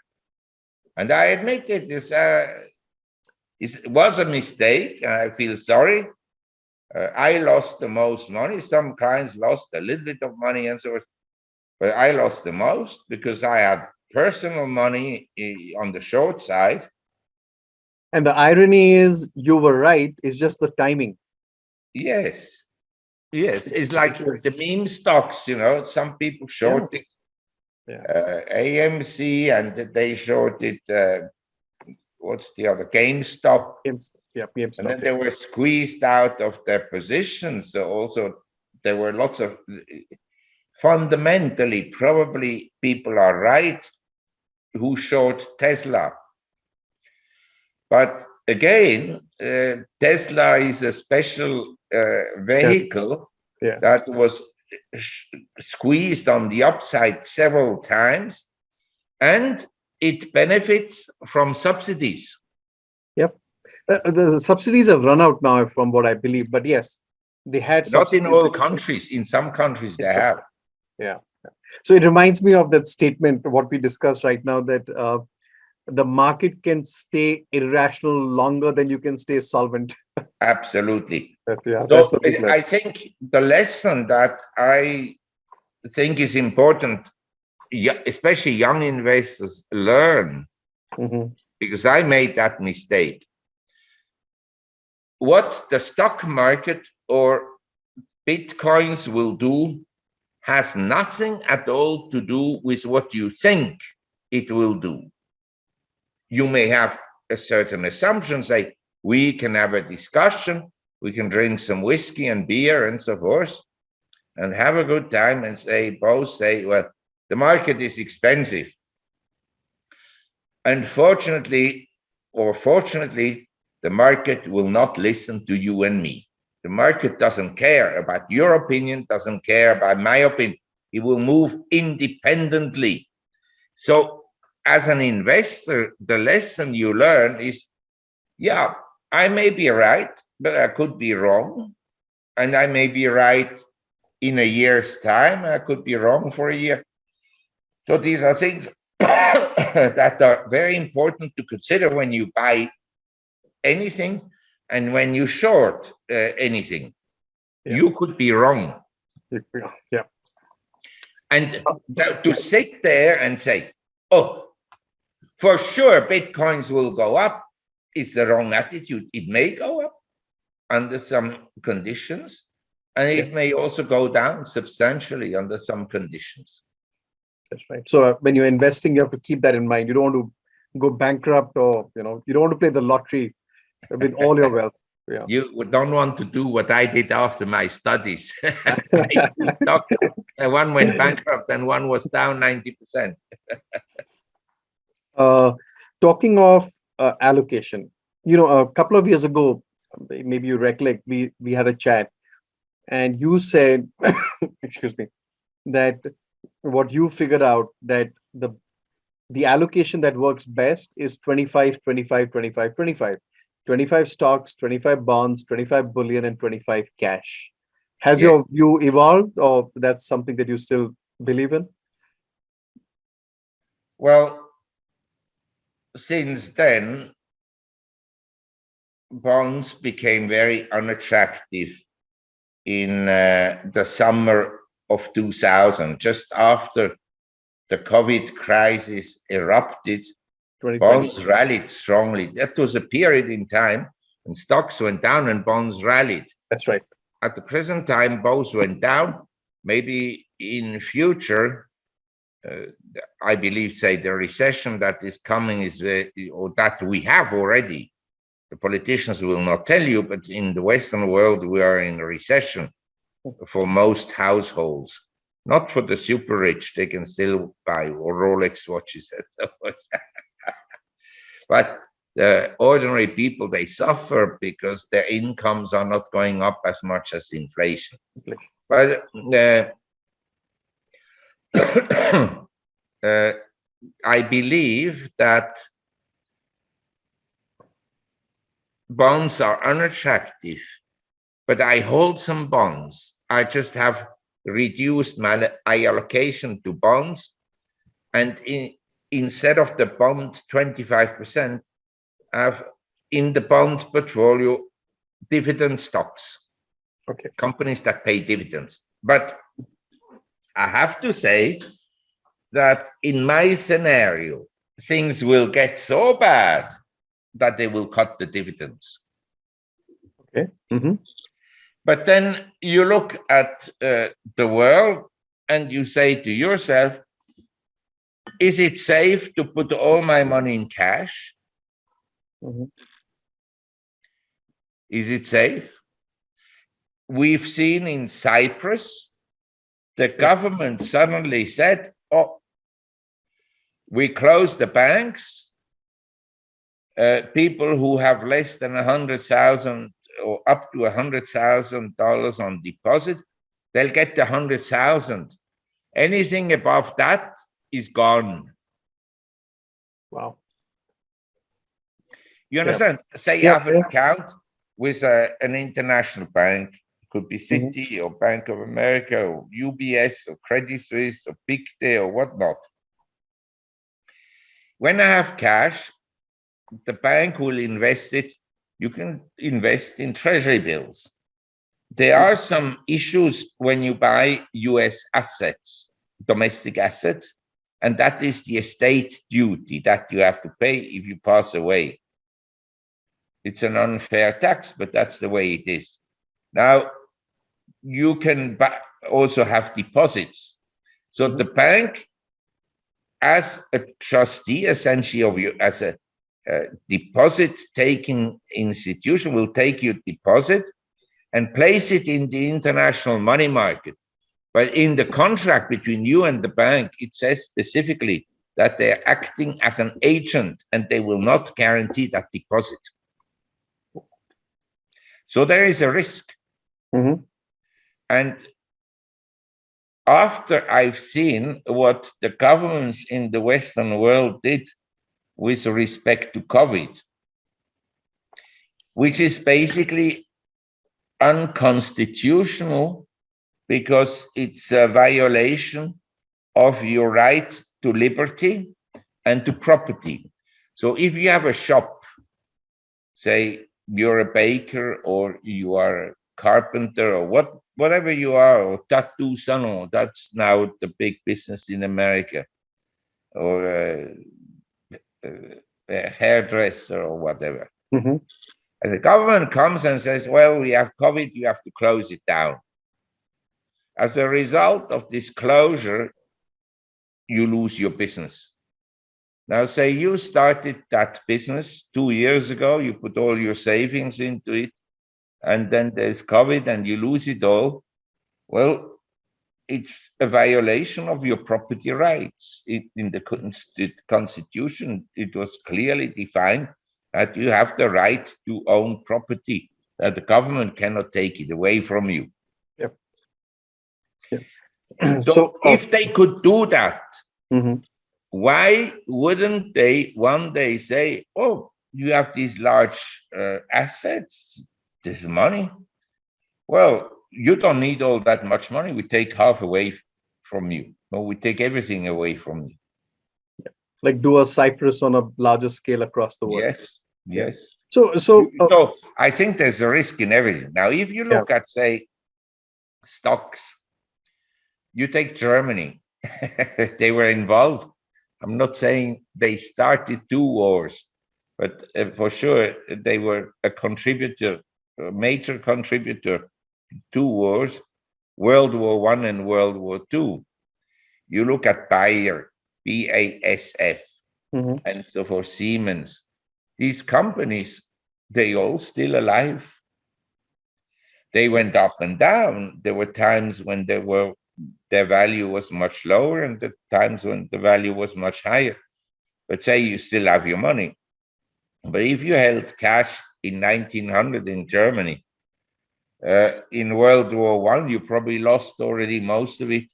And I admit it was a mistake, and I feel sorry. I lost the most money. Some clients lost a little bit of money and so forth, but I lost the most because I had personal money on the short side. And the irony is you were right, it's just the timing. Yes. It's like the meme stocks, some people shorted AMC and they shorted, what's the other, GameStop. GameStop. And then they were squeezed out of their positions. So also there were lots of, fundamentally, probably people are right who short Tesla. But again, Tesla is a special vehicle that was squeezed on the upside several times, and it benefits from subsidies. Yep. The subsidies have run out now, from what I believe, but yes, they had not subsidies. In all countries. In some countries they have. Yeah. So it reminds me of that statement, what we discussed right now, that the market can stay irrational longer than you can stay solvent. Absolutely. That's I think the lesson that I think is important, especially young investors, learn, because I made that mistake. What the stock market or Bitcoins will do has nothing at all to do with what you think it will do. You may have a certain assumption, say, we can have a discussion, we can drink some whiskey and beer and so forth, and have a good time and both say, well, the market is expensive. Unfortunately, or fortunately, the market will not listen to you and me. The market doesn't care about your opinion, doesn't care about my opinion. It will move independently. So as an investor, the lesson you learn is, yeah, I may be right, but I could be wrong. And I may be right in a year's time. I could be wrong for a year. So these are things that are very important to consider when you buy anything and when you short anything. Yeah. You could be wrong. Yeah. And to sit there and say, oh, for sure, Bitcoins will go up is the wrong attitude. It may go up under some conditions, and it may also go down substantially under some conditions. That's right. So when you're investing, you have to keep that in mind. You don't want to go bankrupt, or you don't want to play the lottery with all your wealth. Yeah. You don't want to do what I did after my studies. Stock, one went bankrupt and one was down 90%. Talking of allocation, a couple of years ago, maybe you recollect, we had a chat, and you said, excuse me, that what you figured out that the allocation that works best is 25, 25, 25, 25. 25 stocks, 25 bonds, 25 bullion, and 25 cash. Has your view evolved, or that's something that you still believe in? Well, since then, bonds became very unattractive in the summer of 2000, just after the COVID crisis erupted. Bonds rallied strongly. That was a period in time when stocks went down and bonds rallied. That's right. At the present time, both went down. Maybe in future, I believe, say, the recession that is coming is, or that we have already. The politicians will not tell you, but in the Western world, we are in a recession for most households. Not for the super rich, they can still buy Rolex watches. But the ordinary people, they suffer because their incomes are not going up as much as inflation. But I believe that bonds are unattractive, but I hold some bonds. I just have reduced my allocation to bonds, and instead of the bond 25%, I have in the bond portfolio dividend stocks. Okay. Companies that pay dividends. But I have to say that in my scenario, things will get so bad that they will cut the dividends. Okay. Mm-hmm. But then you look at the world and you say to yourself, is it safe to put all my money in cash? Mm-hmm. Is it safe? We've seen in Cyprus, the government suddenly said, oh, we close the banks. People who have less than 100,000 or up to $100,000 on deposit, they'll get the 100,000. Anything above that is gone. Wow. You understand? Say you have an account with an international bank, could be Citi or Bank of America or UBS or Credit Suisse or Pictet or whatnot. When I have cash, the bank will invest it. You can invest in treasury bills. There are some issues when you buy US assets, domestic assets, and that is the estate duty that you have to pay if you pass away. It's an unfair tax, but that's the way it is. Now, you can also have deposits. So the bank, as a trustee, essentially of you, as a deposit-taking institution, will take your deposit and place it in the international money market. But in the contract between you and the bank, it says specifically that they're acting as an agent and they will not guarantee that deposit. So there is a risk. And after I've seen what the governments in the Western world did with respect to COVID, which is basically unconstitutional because it's a violation of your right to liberty and to property. So if you have a shop, say you're a baker or you are a carpenter or whatever you are, or tattoo salon, that's now the big business in America, or a hairdresser or whatever. And the government comes and says, well, we have COVID, you have to close it down. As a result of this closure, you lose your business. Now, say you started that business 2 years ago, you put all your savings into it, and then there's COVID and you lose it all. Well, it's a violation of your property rights. In the Constitution, it was clearly defined that you have the right to own property, that the government cannot take it away from you. So if they could do that, why wouldn't they one day say, oh, you have these large assets, this money? Well, you don't need all that much money. We take half away from you. No, we take everything away from you. Like do a Cyprus on a larger scale across the world. Yes. So I think there's a risk in everything. Now, if you look at, say, stocks, you take Germany, they were involved. I'm not saying they started 2 wars, but for sure they were a contributor, a major contributor to 2 wars, World War I and World War II. You look at Bayer, BASF, and so for Siemens. These companies, they all still alive. They went up and down. There were times when their value was much lower and the times when the value was much higher. But say you still have your money. But if you held cash in 1900 in Germany, in World War I, you probably lost already most of it.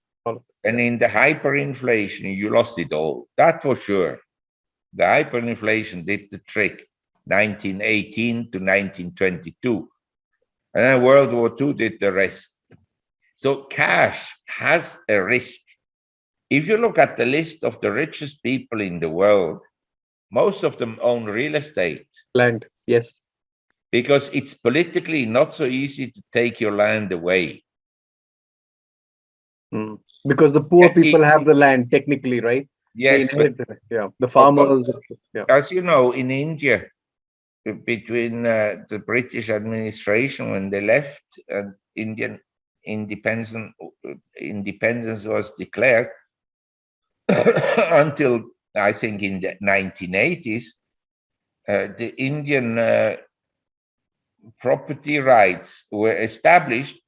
And in the hyperinflation, you lost it all. That for sure. The hyperinflation did the trick, 1918 to 1922. And then World War II did the rest. So cash has a risk. If you look at the list of the richest people in the world, most of them own real estate. Land, yes. Because it's politically not so easy to take your land away. Because the poor people have the land, technically, right? Yes. The farmers. As you know, in India, between the British administration when they left and Indian independence was declared until I think in the 1980s, the Indian property rights were established,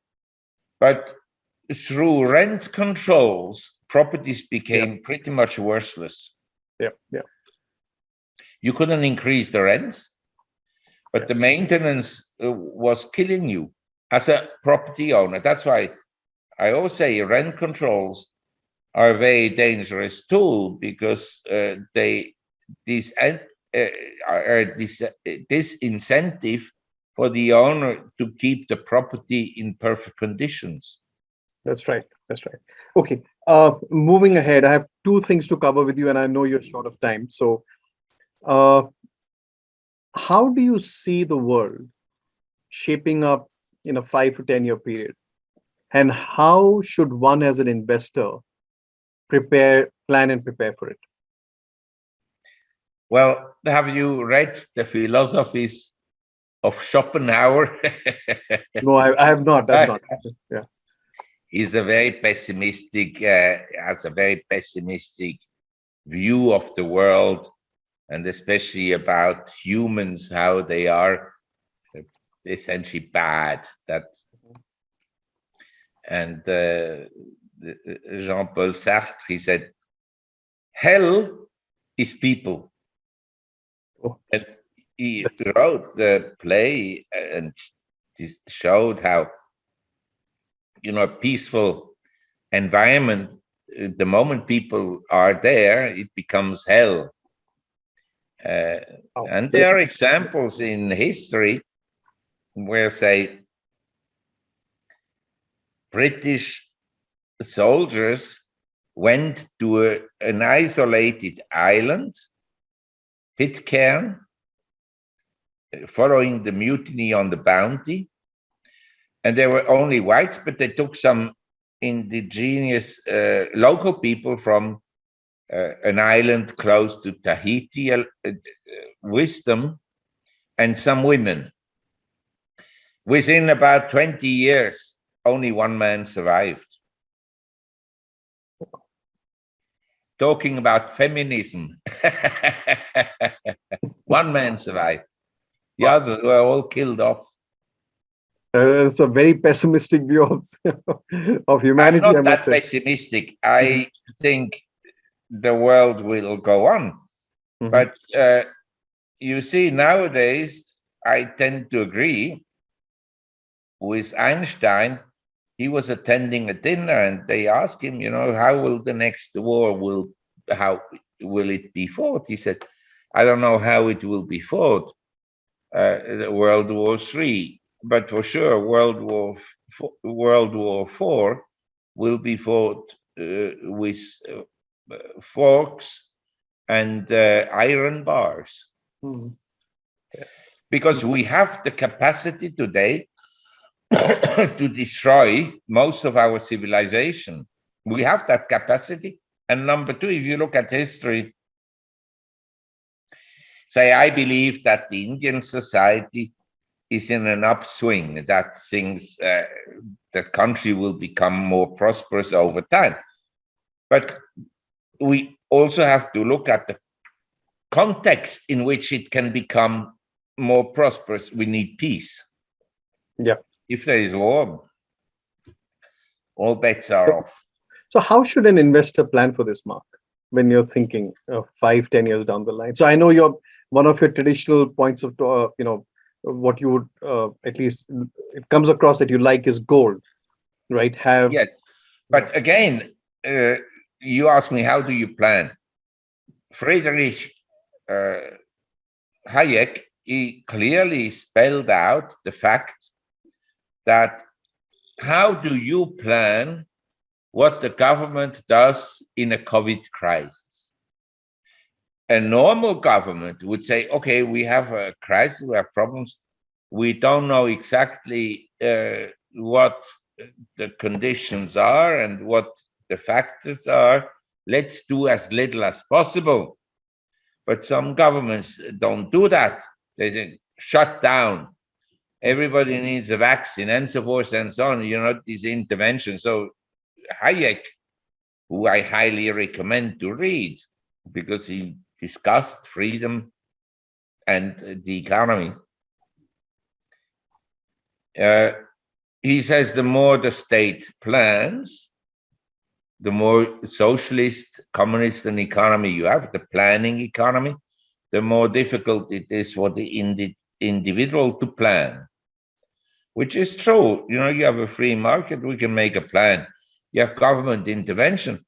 but through rent controls, properties became pretty much worthless. You couldn't increase the rents, but the maintenance was killing you as a property owner. That's why I always say rent controls are a very dangerous tool because they are this incentive for the owner to keep the property in perfect conditions. That's right. Okay. Moving ahead, I have 2 things to cover with you, and I know you're short of time. So, how do you see the world shaping up in a 5 to 10 year period? And how should one as an investor plan and prepare for it? Well, have you read the philosophies of Schopenhauer? No, I have not. I've not. Yeah. He's a very pessimistic, has a very pessimistic view of the world, and especially about humans, how they are essentially bad. And Jean-Paul Sartre, he said, hell is people. Oh, and he wrote the play and showed how, a peaceful environment, the moment people are there, it becomes hell. And there are examples in history where, say, British soldiers went to an isolated island, Pitcairn, following the mutiny on the Bounty. And there were only whites, but they took some indigenous local people from an island close to Tahiti, with them, and some women. Within about 20 years, only one man survived. Talking about feminism, one man survived. The others were all killed off. It's a very pessimistic view of humanity. I'm not that pessimistic. I think the world will go on. But you see, nowadays, I tend to agree with Einstein. He was attending a dinner and they asked him, how will the next war how will it be fought? He said, I don't know how it will be fought, World War III, but for sure World War IV will be fought with forks and iron bars. Because we have the capacity today to destroy most of our civilization. We have that capacity. And number two, if you look at history, say, I believe that the Indian society is in an upswing, that the country will become more prosperous over time. But we also have to look at the context in which it can become more prosperous. We need peace. Yeah. If there is war, all bets are off. So how should an investor plan for this, Marc, when you're thinking 5, 10 years down the line? So I know one of your traditional points of, what you would, at least it comes across that you like is gold, right? Yes. But again, you ask me, how do you plan? Friedrich Hayek, he clearly spelled out the fact that how do you plan what the government does in a COVID crisis? A normal government would say, okay, we have a crisis, we have problems. We don't know exactly what the conditions are and what the factors are. Let's do as little as possible. But some governments don't do that. They say, shut down. Everybody needs a vaccine and so forth and so on, these interventions. So Hayek, who I highly recommend to read because he discussed freedom and the economy. He says the more the state plans, the more socialist, communist an economy you have, the planning economy, the more difficult it is for the individual to plan, which is true. You have a free market, we can make a plan. You have government intervention.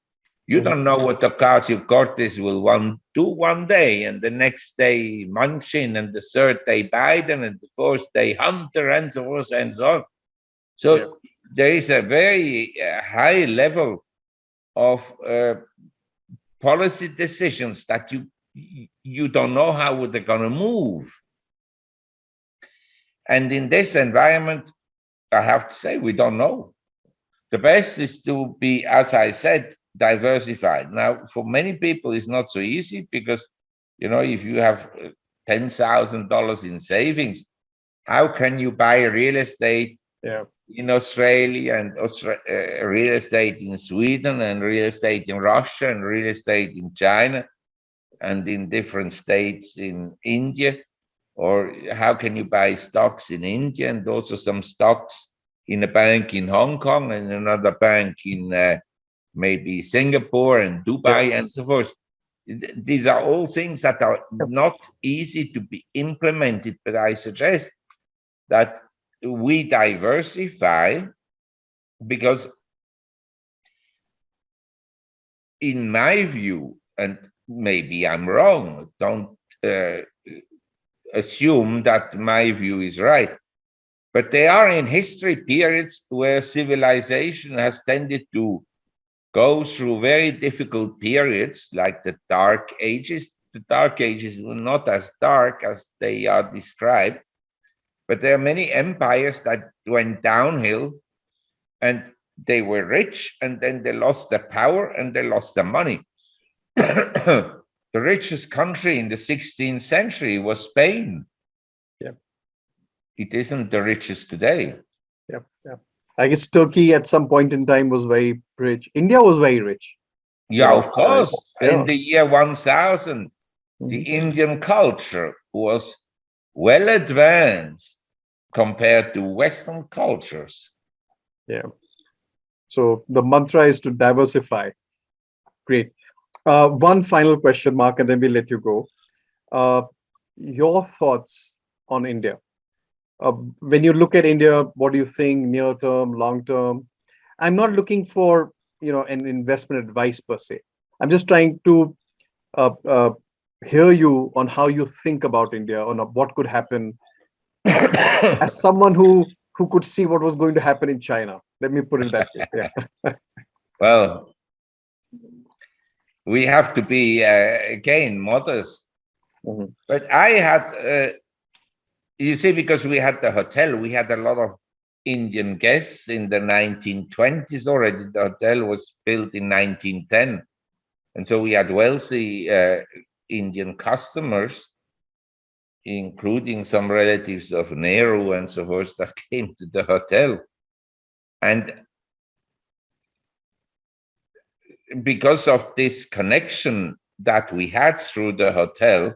You don't know what Ocasio-Cortez will do one day, and the next day Manchin, and the third day Biden, and the fourth day Hunter, and so forth and so on. So there is a very high level of policy decisions that you don't know how they're going to move. And in this environment, I have to say, we don't know. The best is to be, as I said, diversified. Now, for many people, it's not so easy because, if you have $10,000 in savings, How can you buy real estate in Australia and real estate in Sweden and real estate in Russia and real estate in China and in different states in India? Or how can you buy stocks in India and also some stocks in a bank in Hong Kong and another bank in maybe Singapore and Dubai and so forth? These are all things that are not easy to be implemented, but I suggest that we diversify, because in my view, and maybe I'm wrong, don't assume that my view is right, but there are in history periods where civilization has tended to go through very difficult periods, like the Dark Ages. The Dark Ages were not as dark as they are described, but there are many empires that went downhill and they were rich and then they lost their power and they lost their money. The richest country in the 16th century was Spain. It isn't the richest today. I guess Turkey at some point in time was very rich. India was very rich. Yeah, of course. In the year 1000, the Indian culture was well advanced compared to Western cultures. So the mantra is to diversify. Great. One final question, Mark, and then we'll let you go. Your thoughts on India. When you look at India, what do you think near term, long term? I'm not looking for an investment advice per se. I'm just trying to hear you on how you think about India, on what could happen. As someone who could see what was going to happen in China, let me put it that way. Well, we have to be again modest. But I had. You see, because we had the hotel, we had a lot of Indian guests in the 1920s already. The hotel was built in 1910. And so we had wealthy Indian customers, including some relatives of Nehru and so forth, that came to the hotel. And because of this connection that we had through the hotel,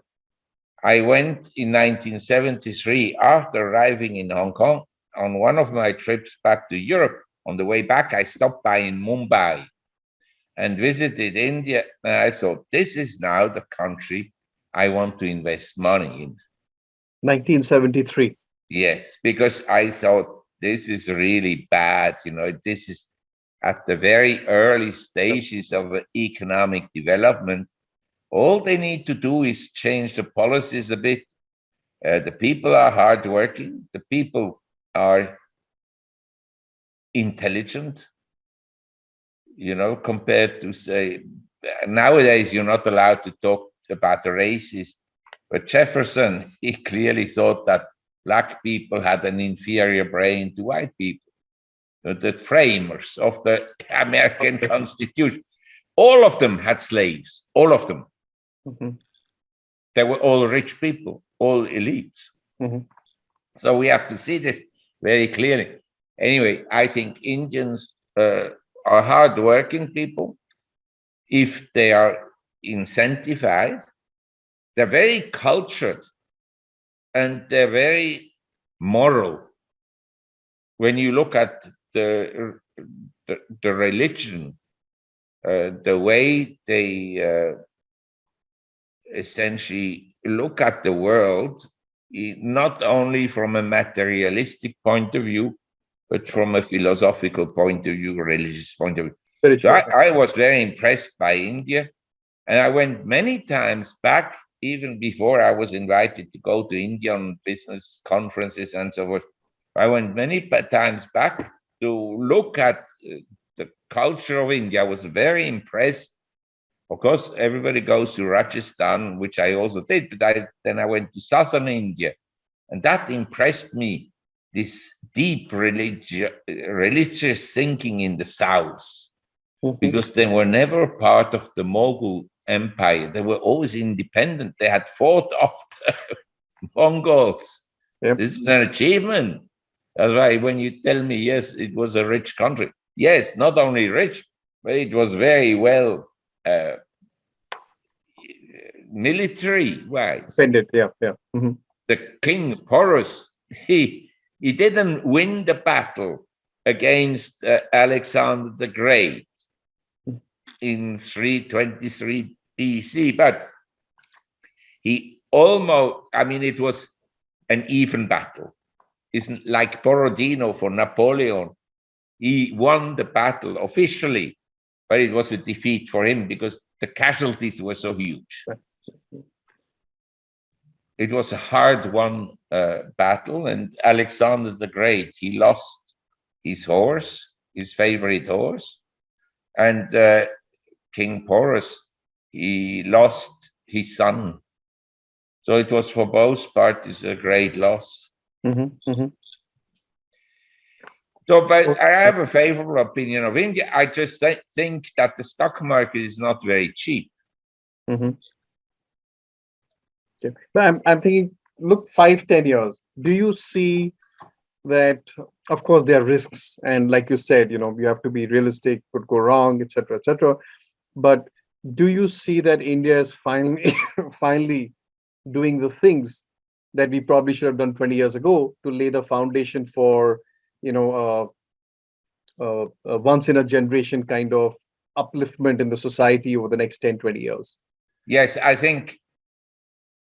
I went in 1973, after arriving in Hong Kong, on one of my trips back to Europe. On the way back, I stopped by in Mumbai and visited India. And I thought, this is now the country I want to invest money in. 1973. Yes, because I thought this is really bad. This is at the very early stages of economic development. All they need to do is change the policies a bit. The people are hardworking. The people are intelligent, compared to, say, nowadays you're not allowed to talk about the races. But Jefferson, he clearly thought that black people had an inferior brain to white people. The framers of the American Constitution, all of them had slaves, all of them. They were all rich people, all elites. So we have to see this very clearly. Anyway, I think Indians are hardworking people. If they are incentivized, they're very cultured and they're very moral. When you look at the religion, the way they essentially look at the world, not only from a materialistic point of view, but from a philosophical point of view, religious point of view. So I was very impressed by India, and I went many times back, even before I was invited to go to India on business conferences and so forth. I went many times back to look at the culture of India. I was very impressed. Of course, everybody goes to Rajasthan, which I also did, but then I went to southern India, and that impressed me, this deep religious thinking in the south, because they were never part of the Mughal Empire. They were always independent. They had fought off the Mongols. Yep. This is an achievement. That's why when you tell me, yes, it was a rich country. Yes, not only rich, but it was very well military-wise. Defended. Yeah. Yeah. Mm-hmm. The King Porus, he didn't win the battle against Alexander the Great in 323 BC, but he almost, I mean, it was an even battle. It's like Borodino for Napoleon. He won the battle officially, but it was a defeat for him because the casualties were so huge. It was a hard-won battle, and Alexander the Great, he lost his horse, his favorite horse, and King Porus, he lost his son. So it was for both parties a great loss. Mm-hmm. Mm-hmm. So, but I have a favorable opinion of India. I just think that the stock market is not very cheap. Mm-hmm. Okay. But I'm thinking, look, 5-10 years. Do you see that? Of course, there are risks, and like you said, you have to be realistic. Could go wrong, etc., etc. But do you see that India is finally doing the things that we probably should have done 20 years ago to lay the foundation for once in a generation kind of upliftment in the society over the next 10-20 years? Yes, I think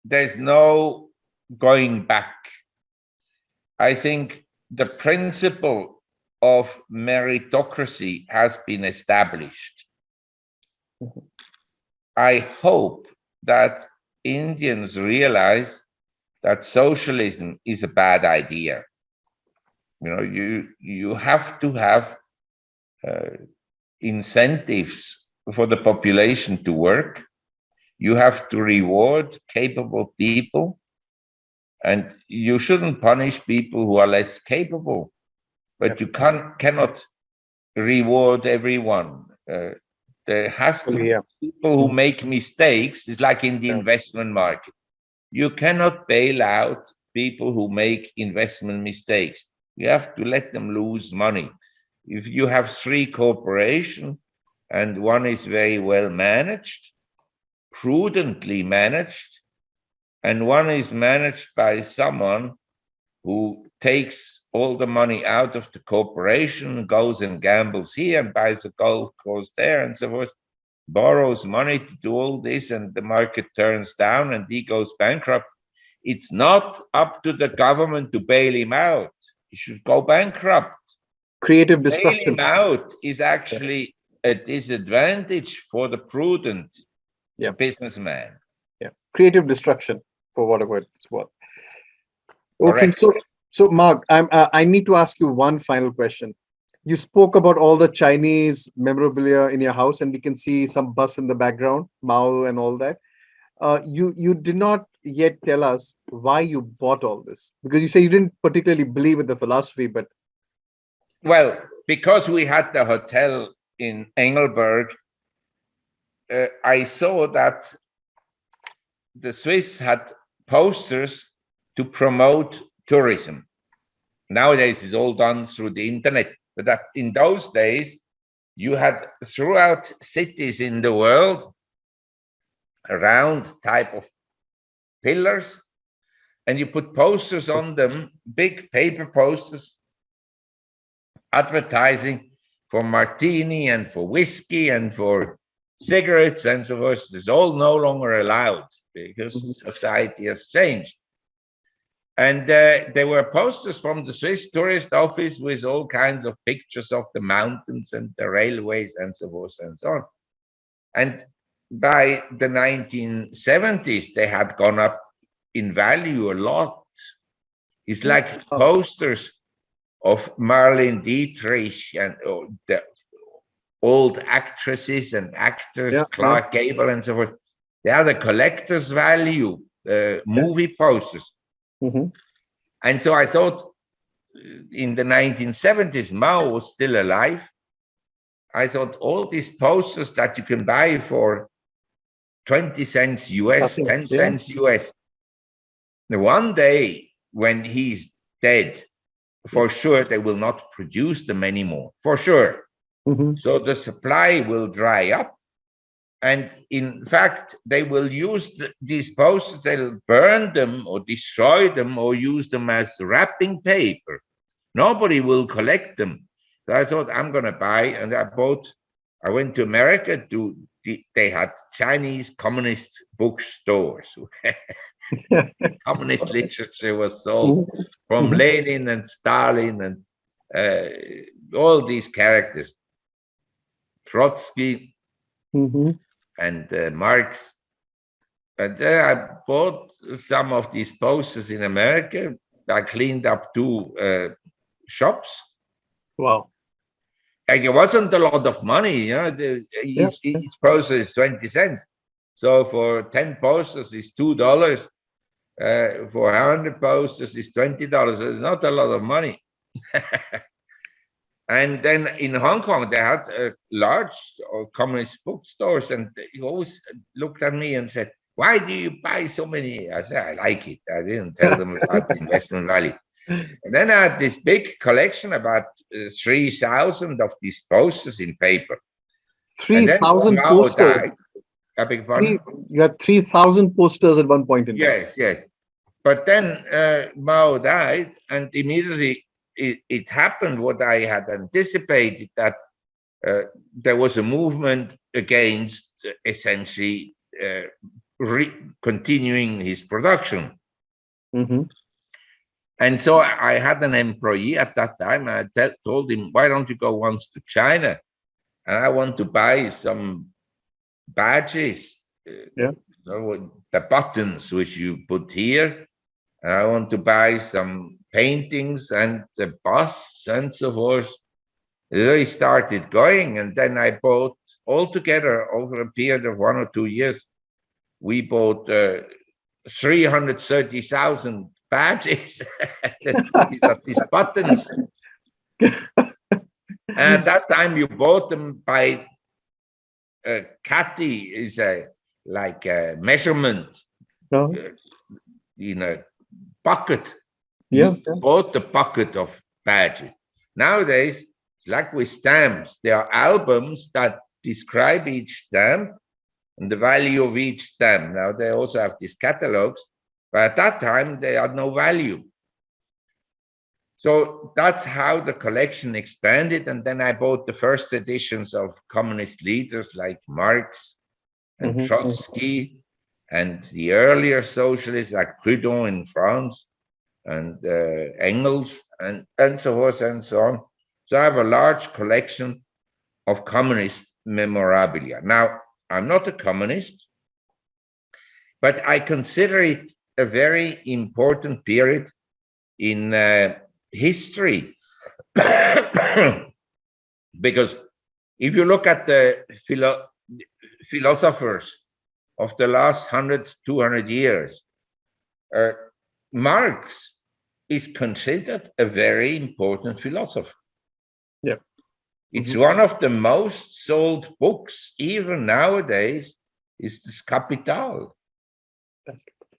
there's no going back. I think the principle of meritocracy has been established. Mm-hmm. I hope that Indians realize that socialism is a bad idea. You have to have incentives for the population to work. You have to reward capable people, and you shouldn't punish people who are less capable. But you cannot reward everyone. There has to be people who make mistakes. It's like in the investment market. You cannot bail out people who make investment mistakes. You have to let them lose money. If you have 3 corporations and one is very well managed, prudently managed, and one is managed by someone who takes all the money out of the corporation, goes and gambles here and buys a golf course there and so forth, borrows money to do all this, and the market turns down and he goes bankrupt. It's not up to the government to bail him out. He should go bankrupt. Creative destruction. Bail him out is actually a disadvantage for the prudent businessman. Yeah, creative destruction, for whatever it's worth. Okay, Correct. so Marc, I need to ask you one final question. You spoke about all the Chinese memorabilia in your house, and we can see some bus in the background, Mao and all that. You did not yet tell us why you bought all this, because you say you didn't particularly believe in the philosophy, but well, because we had the hotel in Engelberg, I saw that the Swiss had posters to promote tourism. Nowadays, it's all done through the internet, but that in those days, you had throughout cities in the world a round type of pillars, and you put posters on them, big paper posters, advertising for martini and for whiskey and for cigarettes and so forth. It's all no longer allowed because society has changed. And there were posters from the Swiss tourist office with all kinds of pictures of the mountains and the railways and so forth and so on. And by the 1970s, they had gone up in value a lot. It's like posters of Marlene Dietrich and the old actresses and actors, Clark Gable and so forth. They are the collector's value movie posters. And so I thought in the 1970s, Mao was still alive. I thought all these posters that you can buy for 20 cents US, 10 cents US. Now, one day when he's dead, for sure they will not produce them anymore, for sure. So the supply will dry up. And in fact, they will use these posters, they'll burn them or destroy them or use them as wrapping paper. Nobody will collect them. So I thought, I'm going to buy, and I went to America they had Chinese communist bookstores. Communist literature was sold from Lenin and Stalin and all these characters, Trotsky and Marx. And then I bought some of these posters in America. I cleaned up 2 shops. Wow. And it wasn't a lot of money, each poster is 20 cents. So for 10 posters is $2. For 100 posters is $20. It's not a lot of money. And then in Hong Kong, they had large communist bookstores, and he always looked at me and said, "Why do you buy so many?" I said, "I like it." I didn't tell them about the investment value. And then I had this big collection, about 3,000 of these posters in paper. 3,000 posters. I beg your pardon? You had 3,000 posters at one point in time. Yes. But then Mao died, and immediately it happened what I had anticipated, that there was a movement against essentially continuing his production. And so I had an employee at that time. I told him, "Why don't you go once to China? And I want to buy some badges, the buttons which you put here. And I want to buy some paintings and the busts and so forth." So he started going, and then I bought altogether over a period of 1 or 2 years. We bought 330,000 badges. These buttons. And at that time, you bought them by Cathy is like a measurement in a bucket. You bought the bucket of badges. Nowadays, it's like with stamps. There are albums that describe each stamp and the value of each stamp. Now, they also have these catalogs, but at that time, they had no value. So that's how the collection expanded. And then I bought the first editions of communist leaders like Marx and Trotsky, and the earlier socialists like Proudhon in France, and Engels, and so forth and so on. So I have a large collection of communist memorabilia. Now, I'm not a communist, but I consider it a very important period in history. Because if you look at the philosophers of the last 100, 200 years, Marx is considered a very important philosopher. Yeah. It's one of the most sold books, even nowadays, is this Capital. That's good.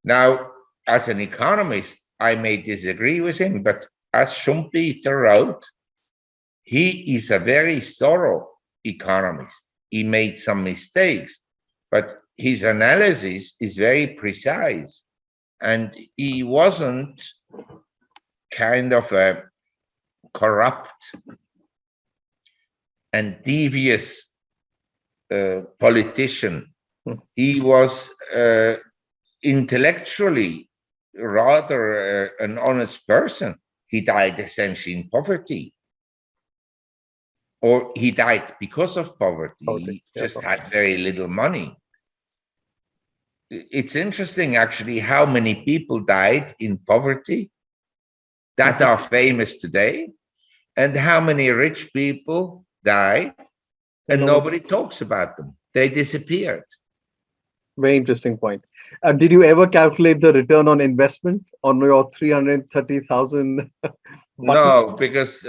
Now, as an economist, I may disagree with him, but as Schumpeter wrote, he is a very thorough economist. He made some mistakes, but his analysis is very precise. And he wasn't kind of a corrupt and devious politician. He was intellectually rather an honest person. He died essentially in poverty, or he died because of poverty. He just had very little money. It's interesting, actually, how many people died in poverty that are famous today, and how many rich people died and nobody talks about them. They disappeared. Very interesting point. Did you ever calculate the return on investment on your 330,000? No, because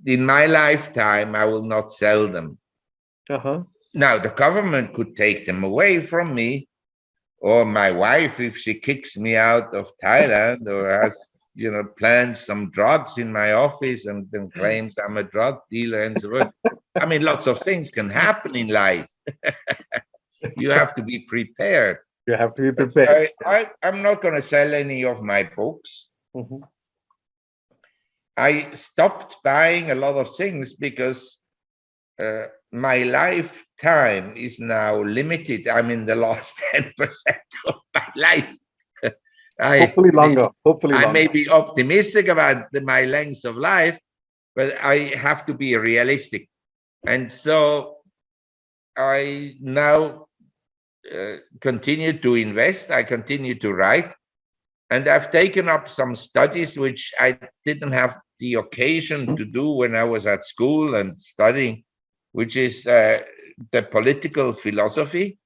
in my lifetime, I will not sell them. Now, the government could take them away from me, or my wife, if she kicks me out of Thailand or has, planned some drugs in my office and then claims I'm a drug dealer and so on. I mean, lots of things can happen in life. You have to be prepared. You have to be prepared. I'm not going to sell any of my books. Mhm. I stopped buying a lot of things because my lifetime is now limited. I'm in the last 10% of my life. Hopefully longer. Hopefully I longer. may be optimistic about my length of life, but I have to be realistic. And so I now continue to invest. I continue to write. And I've taken up some studies which I didn't have the occasion to do when I was at school and studying, which is the political philosophy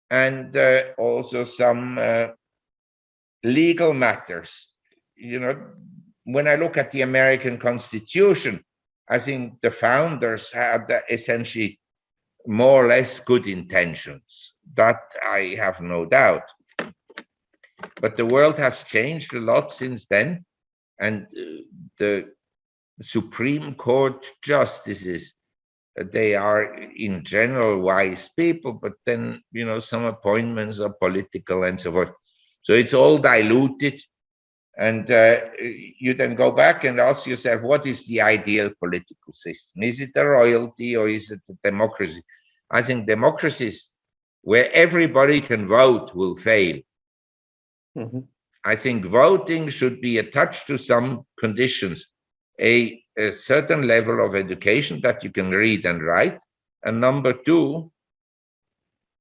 and also some legal matters. When I look at the American Constitution, I think the founders had essentially more or less good intentions. That I have no doubt. But the world has changed a lot since then. And the Supreme Court justices, they are in general wise people, but then, some appointments are political and so forth. So it's all diluted. And you then go back and ask yourself, what is the ideal political system? Is it a royalty or is it a democracy? I think democracies where everybody can vote will fail. Mm-hmm. I think voting should be attached to some conditions, a certain level of education that you can read and write. And number two,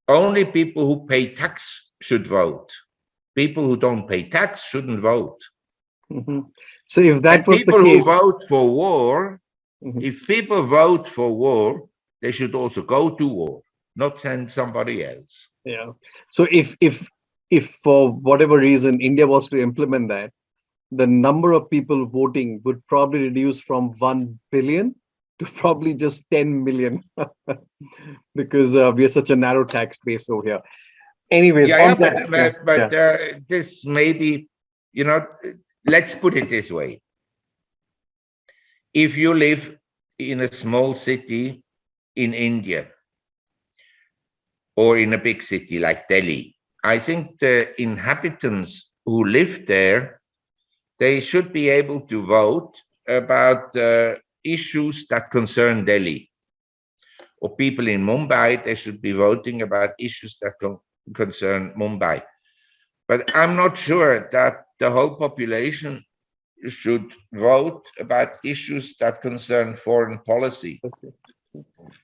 only people who pay tax should vote. People who don't pay tax shouldn't vote. Mm-hmm. So if that was the people case, who vote for war, Mhm. if people vote for war, they should also go to war, not send somebody else. Yeah. So if for whatever reason India was to implement that, the number of people voting would probably reduce from 1 billion to probably just 10 million because we are such a narrow tax base over here. Anyways, this may be, let's put it this way. If you live in a small city in India or in a big city like Delhi, I think the inhabitants who live there, they should be able to vote about issues that concern Delhi. Or people in Mumbai, they should be voting about issues that concern Mumbai. But I'm not sure that the whole population should vote about issues that concern foreign policy.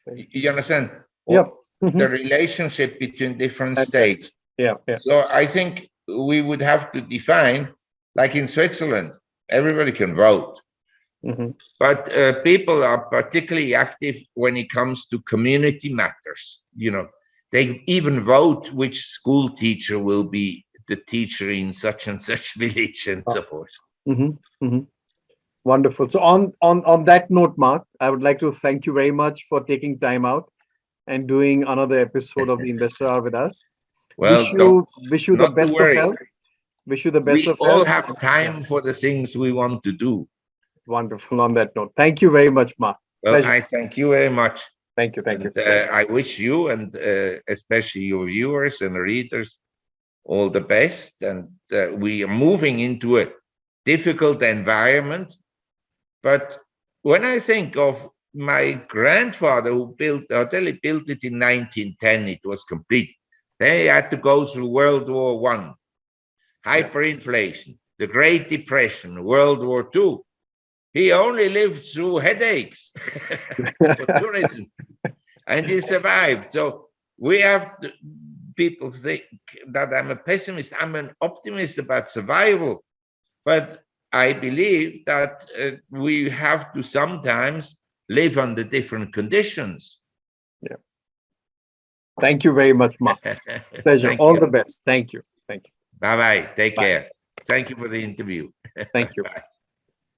You understand? Yep. The relationship between different states. Right. Yeah. So I think we would have to define, like in Switzerland, everybody can vote. Mm-hmm. But people are particularly active when it comes to community matters. They even vote which school teacher will be the teacher in such and such village and so forth. Mm-hmm. Mm-hmm. Wonderful. So on that note, Marc, I would like to thank you very much for taking time out and doing another episode of the Investor Hour with us. Well, wish you the best of health. Wish you the best of health. We all have time for the things we want to do. Wonderful. On that note, thank you very much, Marc. Well, Pleasure. I thank you very much. Thank you. I wish you and especially your viewers and readers all the best. And we are moving into a difficult environment. But when I think of my grandfather who built the hotel, he built it in 1910, it was complete. They had to go through World War I, hyperinflation, the Great Depression, World War II. He only lived through headaches for tourism, and he survived. So we have people think that I'm a pessimist. I'm an optimist about survival, but I believe that we have to sometimes live under different conditions. Yeah. Thank you very much, Marc. Pleasure. All the best. Thank you. Bye-bye. Take care. Thank you for the interview. Thank you. Bye.